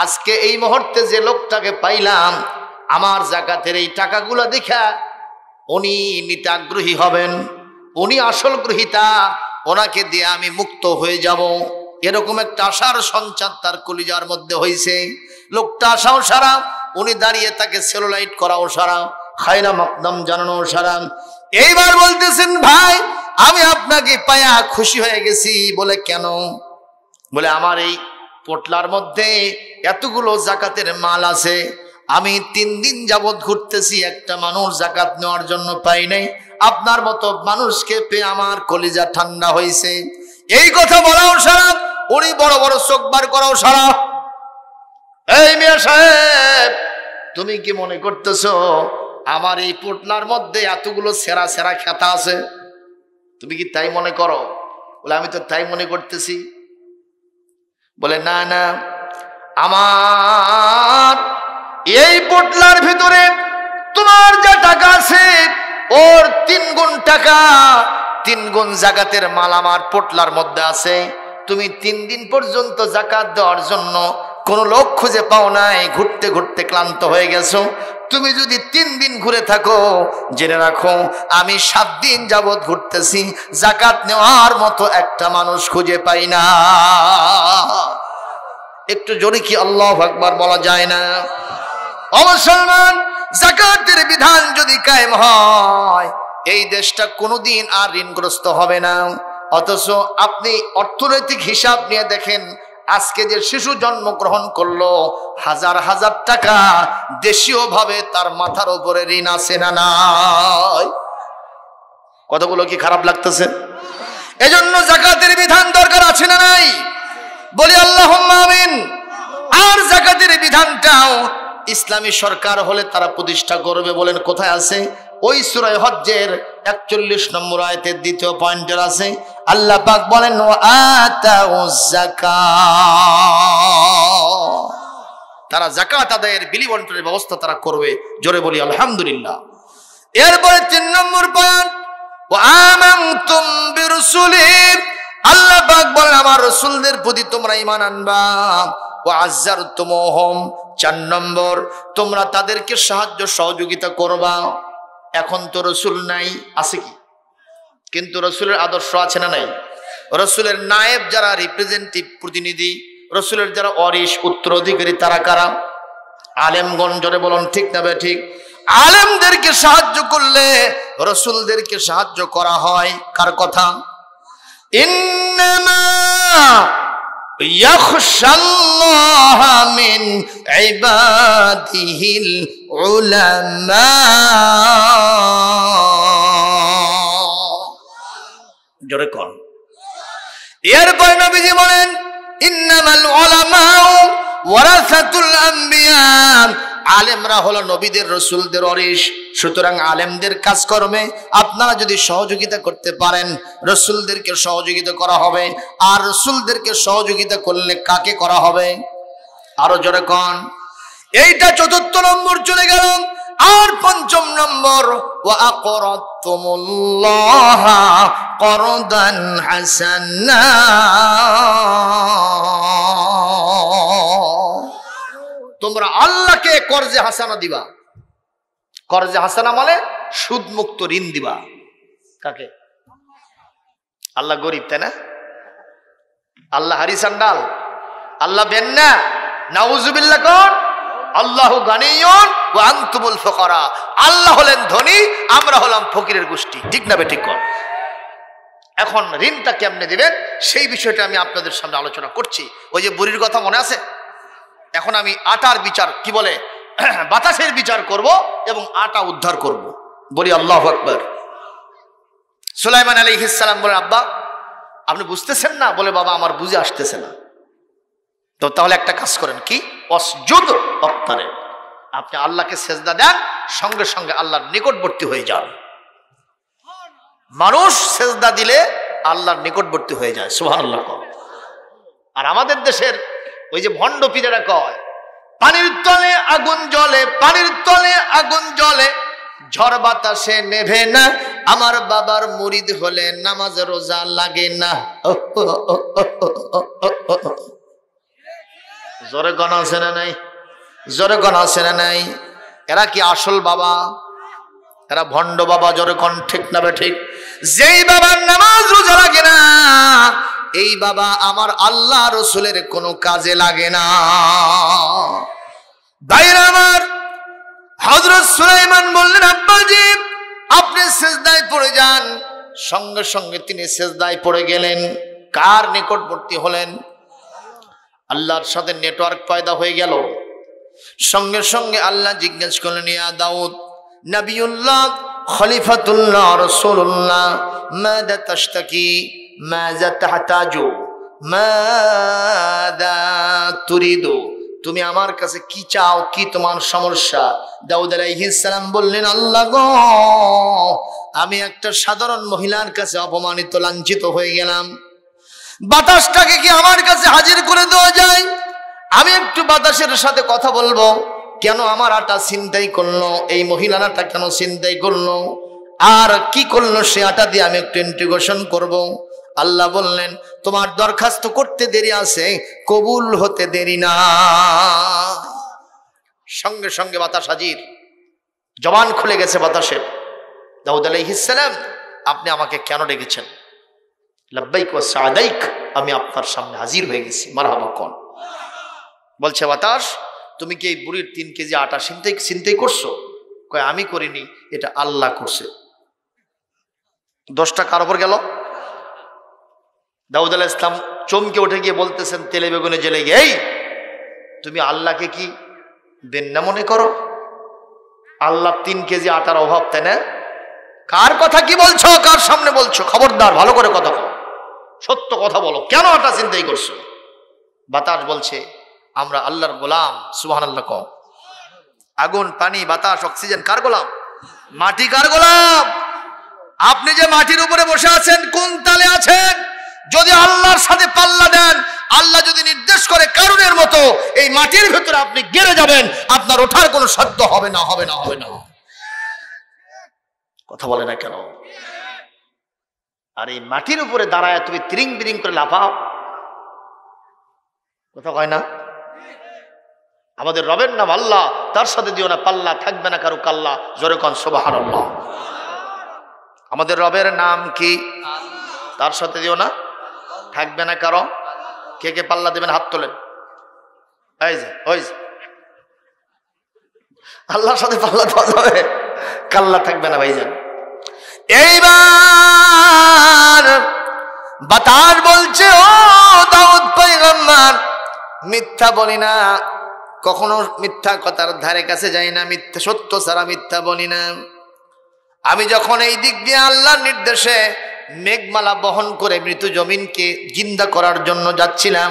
আজকে এই মুহূর্তে যে লোকটাকে পাইলাম, আমার যাকাতের এই টাকাগুলো দেখা উনি নিতে আগ্রহী হবেন, উনি আসল গ্রহীতা, ওনাকে দিয়ে আমি মুক্ত হয়ে যাব। এরকম একটা আশার সঞ্চার তার কলিজার মধ্যে হয়েছে। লোকটা আশাও সারা, উনি দাঁড়িয়ে তাকে সেলুলাইট করাও সারা, খায়রা মাকদাম জানানো সারা। এইবার বলতেছেন, ভাই আমি আপনাকে পায়া খুশি হয়ে গেছি। বলে কেন? বলে আমার এই পোটলার মধ্যে এতগুলো যাকাতের মাল আছে, আমি 3 দিন যাবৎ ঘুরতেছি, একটা মানুষ যাকাত নেওয়ার জন্য পাই নাই। আপনার মতো মানুষকে পেয়ে আমার কলিজা ঠান্ডা হয়েছে। এই কথা বলাও সারা, উনি বড় বড় চোখ বার করাও সারা। এই মিয়া সাহেব, তুমি কি মনে করতেছো আমার এই পোটলার মধ্যে এতগুলো সেরা সেরা খেতা আছে? তুমি কি তাই মনে করো? বলে আমি তো তাই মনে করতেছি। বলে না না, আমার এই পোটলার ভিতরে তোমার যা টাকা আছে ওর 3 গুণ টাকা, 3 গুণ যাকাতের মাল আমার পোটলার মধ্যে আছে। তুমি 3 দিন পর্যন্ত যাকাত দেওয়ার জন্য কোন লোক খুঁজে পাও নাই, ঘুরতে ঘুরতে ক্লান্ত হয়ে গেছো। তুমি যদি 3 দিন ঘুরে থাকো, জেনে রাখো আমি 7 দিন যাবৎ ঘুরতেছি, যাকাত নেওয়ার মতো একটা মানুষ খুঁজে পাই না। একটু জোরে কি আল্লাহু আকবার বলা যায় না? ও মুসলমান, যাকাতের বিধান যদি কায়েম হয়, এই দেশটা কোনোদিন আর ঋণগ্রস্ত হবে না। অথচ আপনি অর্থনৈতিক হিসাব নিয়ে দেখেন, আজকে যে শিশু জন্মগ্রহণ করলো, হাজার হাজার টাকা দেশীয় ভাবে তার মাথার উপরে ঋণ আছে না নাই? কতগুলো কি খারাপ লাগতেছে? এজন্য যাকাতের বিধান দরকার আছে না নাই? বলি আল্লাহুম্মা আমিন। আর যাকাতের বিধানটাও ইসলামী সরকার হলে তারা প্রতিষ্ঠা করবে। বলেন কোথায় আছে? ওই সূরা হজ্জের 41 নম্বর আয়াতের 2য় পয়েন্টের আছে। আল্লাহ পাক বলেন ওয়া আতাউজ যাকাত, তারা যাকাত আদায়ের বিলি বন্টনের ব্যবস্থা তারা করবে। জোরে বলি আলহামদুলিল্লাহ। এরপরে 3 নম্বর পয়েন্ট, ওয়া আমানতুম বিরুসুলি, আল্লাহ পাক বলেন আমার রাসূলদের প্রতি তোমরা ঈমান আনবা। ওয়া আযযারতুমুহুম, 4 নম্বর তোমরা তাদেরকে সাহায্য সহযোগিতা করবা। এখন তো রাসূল নাই, আছে কি? কিন্তু রাসূলের আদর্শ আছে না নাই? রাসূলের নায়েব যারা, রিপ্রেজেন্টেটিভ প্রতিনিধি, রাসূলের যারা ওয়ারিশ উত্তরাধিকারী, তারা কারা? আলেমগণ। জোরে বলুন ঠিক না ঠিক? আলেমদেরকে সাহায্য করলে রাসূলদেরকে সাহায্য করা হয়। কার কথা? ইন্নামা ইয়াখশাল্লাহ মিন ইবাদিহিল উলামা। জোরে কোন? এরপর নবীজি বলেন ইন্নামাল উলামা ওয়ারাসাতুল আম্বিয়া, আলেমরা হলো নবীদের রাসূলদের ওয়ারিশ। সুতরাং আলেমদের কাজকর্মে আপনারা যদি সহযোগিতা করতে পারেন, রাসূলদেরকে সহযোগিতা করা হবে। আর রাসূলদেরকে সহযোগিতা করলে কাকে করা হবে? আরো জোরে কোন? এইটা 4র্থ নম্বর চলে গেল। আর 5ম নম্বর, ওয়া আকরাতুমুল্লাহা করদান হাসানা, তোমরা আল্লাহকে কর্জে হাসানা দিবা। কর্জে হাসানা মানে সুদ মুক্ত ঋণ দিবা। কাকে? আল্লাহ গরিব, তাই না? আল্লাহ হারিসান ডাল, আল্লাহ বেন্না, নাউজুবিল্লাহ। কোন? আল্লাহু গানিয়ুন ওয়া আনতুমুল ফুকারা। আল্লাহ হলেন ধনী, আমরা হলাম ফকিরের গোষ্ঠী। ঠিক না বে ঠিক? কর। এখন ঋণটা কেমনে দিবেন সেই বিষয়টা আমি আপনাদের সামনে আলোচনা করছি। ওই যে বুড়ির কথা মনে আছে? এখন আমি আটার বিচার, কি বলে, বাতাসের বিচার করব এবং আটা উদ্ধার করব। বলি আল্লাহু আকবার। সুলাইমান আলাইহিস সালাম বলেন, আব্বা আপনি বুঝতেছেন না? বলে, বাবা আমার বুঝে আসতেছে না। তো তাহলে একটা কাজ করেন, কি? অসজুদ অক্তারে, আপনি আল্লাহকে সেজদা দেন, সঙ্গে সঙ্গে আল্লাহর নিকটবর্তী হয়ে যান। মানুষ সেজদা দিলে আল্লাহর নিকটবর্তী হয়ে যায়। সুবহানাল্লাহ। আর আমাদের দেশের ওই যে ভণ্ড পীরেরা কয়, পানির তলে আগুন জ্বলে, পানির তলে আগুন জ্বলে, ঝড় বাতাসে নেভে না, আমার বাবার মুরিদ হলে নামাজ রোজা লাগে না। জোরে গণা আছে না নাই? জোরে গণা আছে না নাই? এরা কি আসল বাবা? এরা ভণ্ড বাবা। জোরে কোন ঠিক না বে ঠিক? যেই বাবার নামাজ রোজা লাগে না, এই বাবা আমার আল্লাহ রসুলের কোনো কাজে লাগে না। ভাইরা আমার, হযরত সুলাইমান বললেন, আব্বাজি আপনি সিজদায় পড়ে যান। সঙ্গে সঙ্গে তিনি সিজদায় পড়ে গেলেন। কার নিকটবর্তী হলেন? আল্লাহর সাথে নেটওয়ার্ক পয়দা হয়ে গেল। সঙ্গে সঙ্গে আল্লাহ জিজ্ঞেস করলেন, ইয়া দাউদ, নবিউল্লাহ, খলিফাতুল্লাহ, রাসূলুল্লাহ, মাযা তাশতাকি, মাযা তাহতাজু, মাযা তুরিদু, তুমি আমার কাছে কি চাও, কি তোমার সমস্যা? দাউদ আলাইহিস সালাম বললেন, আল্লাহ গো, আমি একটা সাধারণ মহিলার কাছে অপমানিত, লাঞ্ছিত হয়ে গেলাম। বাতাসটাকে কি আমার কাছে হাজির করে দেওয়া যায়? আমি একটু বাতাসের সাথে কথা বলবো। কেন আমার আটা ছিনতাই করলো? এই মহিলাটা কেন ছিনতাই করলো? আর কি করলো সে আটা দিয়ে? আমি একটু ইন্টিগ্রেশন করব। আল্লাহ বললেন, তোমার দরখাস্ত করতে দেরি আছে, কবুল হতে দেরি না। সঙ্গে সঙ্গে বাতাস হাজির, জবান খুলে গেছে বাতাসের। দাউদ আলাইহিস সালাম, আপনি আমাকে কেন ডেকেছেন? লাব্বাইক ওয়া সাদাইক, আমি আপনার সামনে হাজির হয়ে গেছি। মারহাবা কোন? বলছে, বাতাস তুমি কি এই বুড়ির 3 কেজি আটা ছিনতাই করছো? কয়, আমি করিনি, এটা আল্লাহ করছে। 10টা কার উপর গেল? দাউদ আলাইহিস সালাম চমকে উঠে গিয়ে বলতেছেন তেলে বেগুনে জেলে গিয়ে, এই তুমি আল্লাহকে কি বেন্না মনে করো? আল্লাহ 3 কেজি আটার অভাব, তাই না? কার কথা কি বলছো? কার সামনে বলছো? খবরদার, ভালো করে কথা বলো, সত্য কথা বলো। কেন আটা ছিনতাই করছো? বাতাস বলছে, আমরা আল্লাহর গোলাম। সুবহানাল্লাহ। কও। আগুন, পানি, বাতাস, অক্সিজেন কার গোলাম? মাটি কার গোলাম? আপনি যে মাটির উপরে বসে আছেন, কোন তালে আছেন? যদি আল্লাহর সাথে পাল্লা দেন, আল্লাহ যদি নির্দেশ করে কারুনের মতো, এই মাটির ভেতরে আপনি গেড়ে যাবেন, আপনার ওঠার কোনো সাধ্য হবে না, হবে না, হবে না। কথা বলে না কেন? আর এই মাটির উপরে দাঁড়ায় তুমি তিরিং বিরিং করে লাফাও, কথা কয় না? আমাদের রবের নাম আল্লাহ, তার সাথে দিও না পাল্লা, থাকবে না কারো কাল্লা। জোরে কোন সুবহানাল্লাহ। আমাদের রবের নাম কি? তার সাথে দিও না, থাকবে না কারো। কে কে পাল্লা দেবেন হাত তোলেন। এই যে, ওই যে, আল্লাহর সাথে পাল্লা দেওয়া যাবে, কাল্লা থাকবে না ভাইজান। এইবার বাতাস বলছে, ও দাউদ পয়গম্বর, মিথ্যা বলি না, কখনো মিথ্যা কথার ধারে কাছে যাই না, মিথ্যা সত্য ছাড়া মিথ্যা বলি না। আমি যখন এই দিক দিয়ে আল্লাহর নির্দেশে মেঘমালা বহন করে মৃত্যু জমিনকে জিন্দা করার জন্য যাচ্ছিলাম,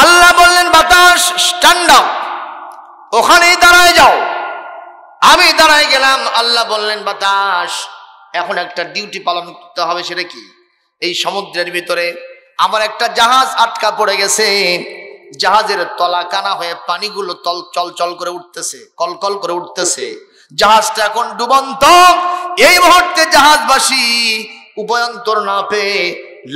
আল্লাহ বললেন, বাতাস স্ট্যান্ড আপ, ওখানেই দাঁড়ায় যাও। আমি দাঁড়ায় গেলাম। আল্লাহ বললেন, বাতাস এখন একটা ডিউটি পালন করতে হবে। সেটা কি? এই সমুদ্রের ভিতরে আমার একটা জাহাজ আটকা পড়ে গেছে। জাহাজের তলা কানা হয়ে পানিগুলো চল চল করে উঠতেছে, কলকল করে উঠতেছে। জাহাজটা এখন ডুবন্ত। এই মুহূর্তে জাহাজবাসী উভয়ন্তর না পেয়ে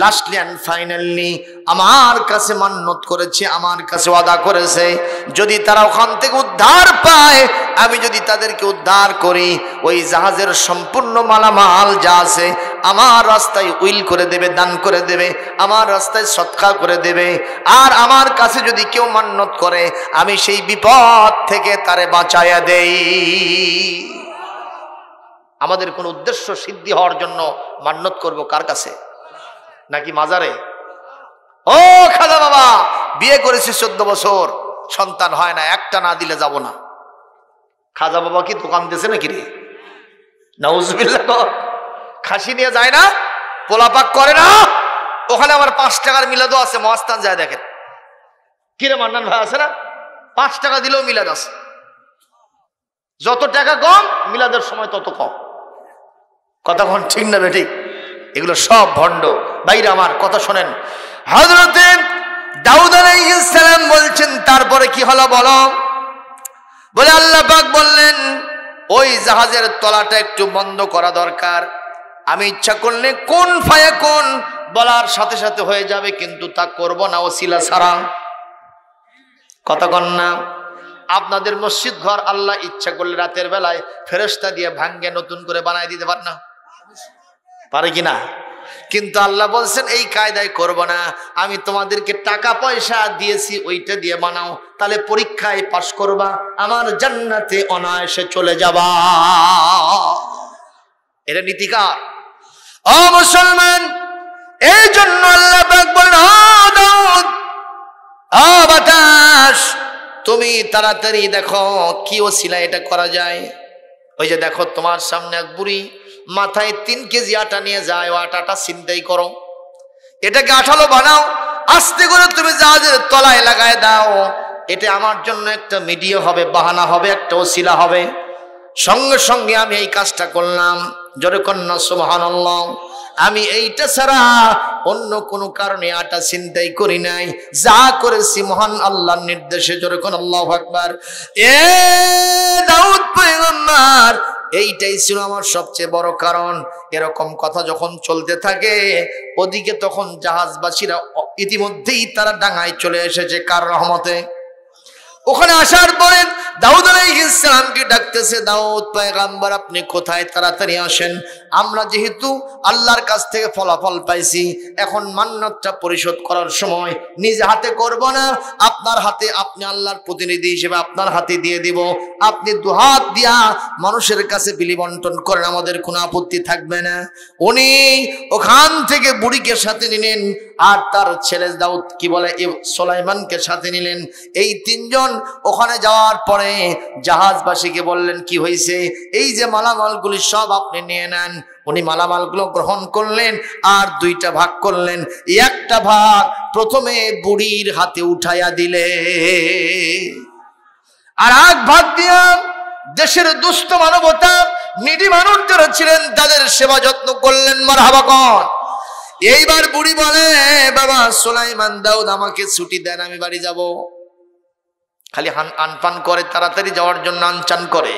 লাস্টলি অ্যান্ড ফাইনালি আমার কাছে মান্নত করেছে, আমার কাছে ওয়াদা করেছে, যদি তারা ওখান থেকে উদ্ধার পায়, আমি যদি তাদেরকে উদ্ধার করি, ওই জাহাজের সম্পূর্ণ মালামাল যা আছে আমার রাস্তায় উইল করে দেবে, দান করে দেবে, আমার রাস্তায় সদকা করে দেবে। আর আমার কাছে যদি কেউ মান্নত করে, আমি সেই বিপদ থেকে তারে বাঁচাইয়া দেই। আমাদের কোন উদ্দেশ্য সিদ্ধি হওয়ার জন্য মান্নত করব কার কাছে? নাকি মাজারে? ও খাজা বাবা, বিয়ে করেছি 14 বছর, সন্তান হয় না, একটা না দিলে যাব না। খাজা বাবা কি দোকান দিয়েছে নাকি রে? নাউজুবিল্লাহ। খাসি নিয়ে যায় না, পোলাপাক করে না, ওখানে আবার 5 টাকার মিলাদও আছে। মহাস্থান যায় দেখেন, কিরে মান্নান ভাই আছে না, 5 টাকা দিলেও মিলাদ আছে। যত টাকা কম, মিলাদের সময় তত কম। কতক্ষণ ঠিক না বেঠিক? এগুলো সব ভণ্ড। ভাইরা আমার কথা শোনেন, হযরতে দাউদ আলাইহিস সালাম বলছেন, তারপরে কি হলো বলো? বলে আল্লাহ পাক বললেন, ওই জাহাজের তলাটা একটু বন্ধ করা দরকার। আমি ইচ্ছা করলে কোন ফায়াকুন বলার সাথে সাথে হয়ে যাবে, কিন্তু তা করব না ওসিলা ছাড়া। কতক্ষণ না? আপনাদের মসজিদ ঘর আল্লাহ ইচ্ছা করলে রাতের বেলায় ফেরেশতা দিয়ে ভাঙ্গে নতুন করে বানায় দিতে পারে না? পারে কিনা? কিন্তু আল্লাহ বলছেন এই কায়দায় করব না, আমি তোমাদেরকে টাকা পয়সা দিয়েছি, ওইটা দিয়ে বানাও, তাহলে পরীক্ষায় পাশ করবা, আমার জান্নাতে অনায়াসে চলে যাবা। এটা নীতিকার। ও মুসলমান, এই জন্য আল্লাহ পাক বলেন, ও দাউদ, ও বাতাস, তুমি তাড়াতাড়ি দেখো কি ওসিলা এটা করা যায়। ওই যে দেখো তোমার সামনে এক বুড়ি মাথায় 3 কেজি আটা নিয়ে যায়, ও আটাটা ছিনতাই করো, এটাকে আঠালো বানাও, আস্তে করে তুমি জাহাজের তলায় লাগায় দাও। এটা আমার জন্য একটা মিডিয়া হবে, বাহানা হবে, একটা ওসিলা হবে। সঙ্গে সঙ্গে আমি এই কাজটা করলাম। জোরে কন্যা সুবহানাল্লাহ। আমি এইটা ছাড়া অন্য কোনো কারণে আটা ছিনতাই করি নাই, যা করেছি মহান আল্লাহর নির্দেশে। জোরে কোন আল্লাহু আকবার। এ দাউদ পয়গম্বর, এইটাই ছিল আমার সবচেয়ে বড় কারণ। এরকম কথা যখন চলতে থাকে, ওদিকে তখন জাহাজবাসীরা ইতিমধ্যেই তারা ডাঙায় চলে এসেছে কার রহমতে। ওখানে আসার পরে দাউদ আলাইহিস সালামকে ডাকতেছে, দাউদ পয়গম্বর আপনি কোথায়, তাড়াতাড়ি আসেন। আমরা যেহেতু আল্লাহর কাছ থেকে ফলাফল পাইছি, এখন মান্নাতটা পরিশোধ করার সময় নিজে হাতে করব না, আপনার হাতে, আপনি আল্লাহর প্রতিনিধি হিসেবে আপনার হাতে দিয়ে দিব। আপনি দুহাত দিয়া মানুষের কাছে বিলি বন্টন করেন, আমাদের কোনো আপত্তি থাকবে না। উনি ওখান থেকে বুড়িকে সাথে নিলেন, আর তার ছেলে দাউদ কি বলে সুলাইমানকে সাথে নিলেন। এই 3 জন ওখানে যাওয়ার পরে জাহাজবাসীকে বললেন কি হয়েছে, এই যে মালামালগুলি সব আপনি নিয়ে নেন। উনি মালামালগুলো গ্রহণ করলেন আর 2টা ভাগ করলেন। একটা ভাগ প্রথমে বুড়ির হাতে উঠাইয়া দিলে, আর এক ভাগ দিয়া দেশের দুস্থ মানবতা, নিডি মানুষ যারা ছিলেন তাদের সেবা যত্ন করলেন। মারহাবা কর। এইবার বুড়ি বলে, বাবা সুলাইমান, দাউদ আমাকে ছুটি দেন, আমি বাড়ি যাব। খালি আনপান করে, তাড়াতাড়ি যাওয়ার জন্য আনচান করে।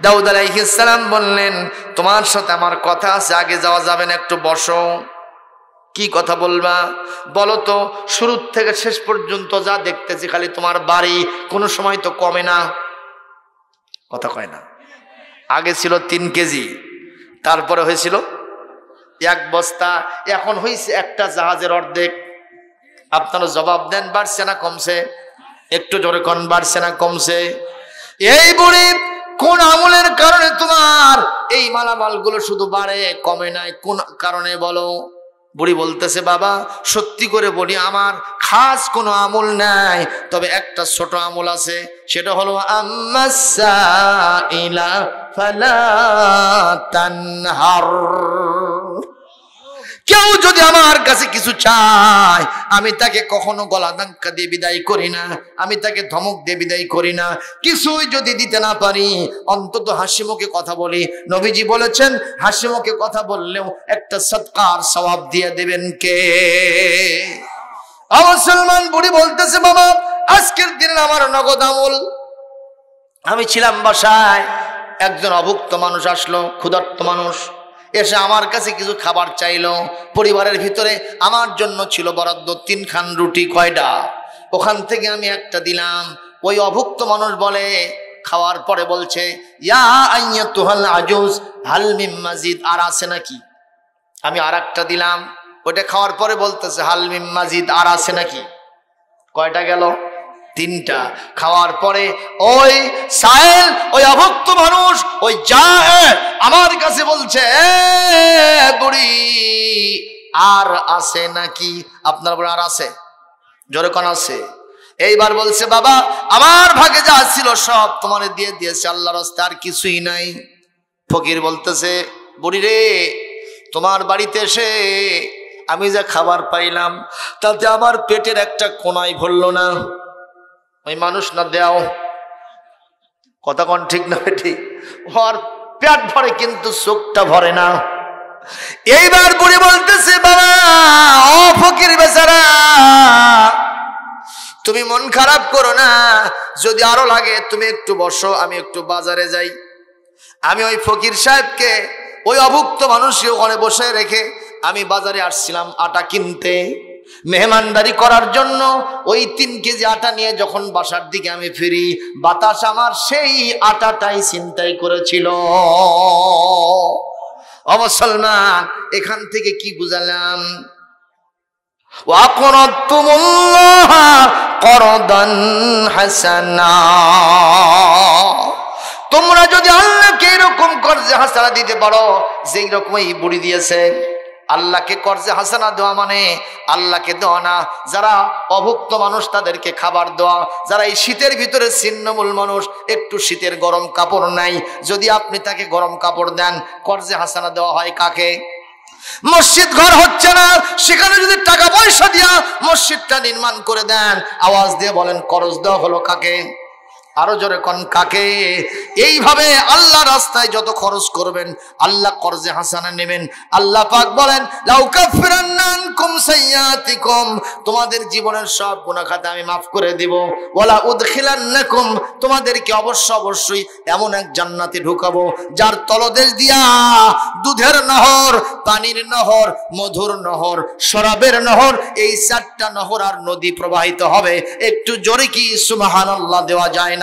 দাউদ আলাইহিস সালাম বললেন, তোমার সাথে আমার কথা আছে, আগে যাওয়া যাবে না, একটু বসো। কি কথা বলবা বলো তো? শুরু থেকে শেষ পর্যন্ত যা দেখতেছি খালি তোমার বাড়ি, কোনো সময় তো কমে না। কথা কয় না। আগে ছিল 3 কেজি, তারপরে হয়েছিল 1 বস্তা, এখন হয়েছে একটা জাহাজের অর্ধেক। আপনারা জবাব দেন, বাড়ছে না কমছে? একটু জোরে কোন, বাড়ছে না কমছে? এই বুড়ি কোন আমলের কারণে তোমার এই মালামালগুলো শুধু বাড়ে, কমে নাই? কোন কারণে বলো? বুড়ি বলতেছে, বাবা সত্যি করে বলি, আমার খাস কোনো আমল নাই, তবে একটা ছোট আমল আছে, সেটা হলো আম্মাসাইলা ফালা তানহার। কেউ যদি আমার কাছে কিছু চায়, আমি তাকে কখনো গলা ধাক্কা দিয়ে বিদায় করি না, আমি তাকে ধমক দিয়ে বিদায় করি না। কিছুই যদি দিতে না পারি, অন্তত হাসি মুখে কথা বলি। নবীজি বলেছেন, হাসি মুখে কথা বললেও একটা সদকার সওয়াব দিয়ে দেবেন কে? মুসলমান বুড়ি বলতেছে, বাবা আজকের দিনে আমার নগদ আমল। আমি ছিলাম বাসায়, একজন অভুক্ত মানুষ আসলো, ক্ষুধার্ত মানুষ। এসে আমার কাছে কিছু খাবার চাইলো। পরিবারের ভিতরে আমার জন্য ছিল বরাদ্দ 3 খান রুটি। কয়টা? ওখান থেকে আমি একটা দিলাম। ওই অভুক্ত মানুষ বলে, খাওয়ার পরে বলছে, ইয়া আইয়াতুহাল আজুজ হাল মিন মাজিদ, আর আছে নাকি? আমি আর একটা দিলাম। ওইটা খাওয়ার পরে বলতেছে, হাল মিন মাজিদ, আর আছে নাকি? কয়টা গেল? 3টা। খাওয়ার পরে ওই সাইল, ওই অভুক্ত মানুষ, ওই জায়ের আমার কাছে বলছে, বুড়ি আর আছে নাকি? আপনার বড় আর আছে? জোরে কোন আছে? এইবার বলছে, বাবা আমার ভাগে যা ছিল সব তোমারে দিয়ে দিয়েছে, আল্লাহর রাস্তায় আর কিছুই নাই। ফকির বলতেছে, বুড়ি রে, তোমার বাড়িতে এসে আমি যা খাবার পাইলাম তাতে আমার পেটের একটা কোনায় ভরল না। ওই মানুষ না দেও, কথা কোন ঠিক না? ঠিক, ওর পেট ভরে কিন্তু চোখটা ভরে না। এইবার বুড়ি বলতেছে, বাবা ও ফকির বেচারা, তুমি মন খারাপ করো না, যদি আরো লাগে তুমি একটু বসো, আমি একটু বাজারে যাই। আমি ওই ফকির সাহেবকে, ওই অভুক্ত মানুষকে ওখানে বসে রেখে আমি বাজারে আসছিলাম আটা কিনতে, মেহমানদারি করার জন্য। ওই 3 কেজি আটা নিয়ে যখন বাসার দিকে আমি ফিরি, বাতাস আমার সেই আটাটাই ছিনতাই করেছিল। ও মুসলমান, এখান থেকে কি বুঝালাম? ওয়াকরাতুমুল্লাহ করদান হাসানা, তোমরা যদি আল্লাহকে এরকম কর্জে হাসানা দিতে পারো যেই রকম এই বুড়ি দিয়েছে। আল্লাহকে কর্জে হাসানা দেওয়া মানে আল্লাহকে দেওয়া না, যারা অভুক্ত মানুষ তাদেরকে খাবার দেওয়া, যারা এই শীতের ভিতরে ছিন্নমূল মানুষ, একটু শীতের গরম কাপড় নাই, যদি আপনি তাকে গরম কাপড় দেন, কর্জে হাসানা দেওয়া হয় কাকে? মসজিদ ঘর হচ্ছে না, সেখানে যদি টাকা পয়সা দিয়া মসজিদটা নির্মাণ করে দেন, আওয়াজ দিয়ে বলেন করজ দেওয়া হলো কাকে? আরো জোরে কোন কাকে? এইভাবে আল্লাহ রাস্তায় যত খরচ করবেন আল্লাহ কর্জে হাসানা নেবেন। আল্লাহ পাক বলেন, লাউ কাফিরান্না আনকুম সাইয়্যাতিকুম, তোমাদের জীবনের সব গুনাহ খাতা আমি মাফ করে দিব। ওয়ালা উদখিলান্নাকুম, তোমাদেরকে অবশ্যই এমন এক জান্নাতে ঢুকাবো যার তলদেশ দিয়া দুধের নহর, পানির নহর, মধুর নহর, শরাবের নহর, এই 4টা নহর আর নদী প্রবাহিত হবে। একটু জোরে কি সুবহানাল্লাহ দেওয়া যায় না?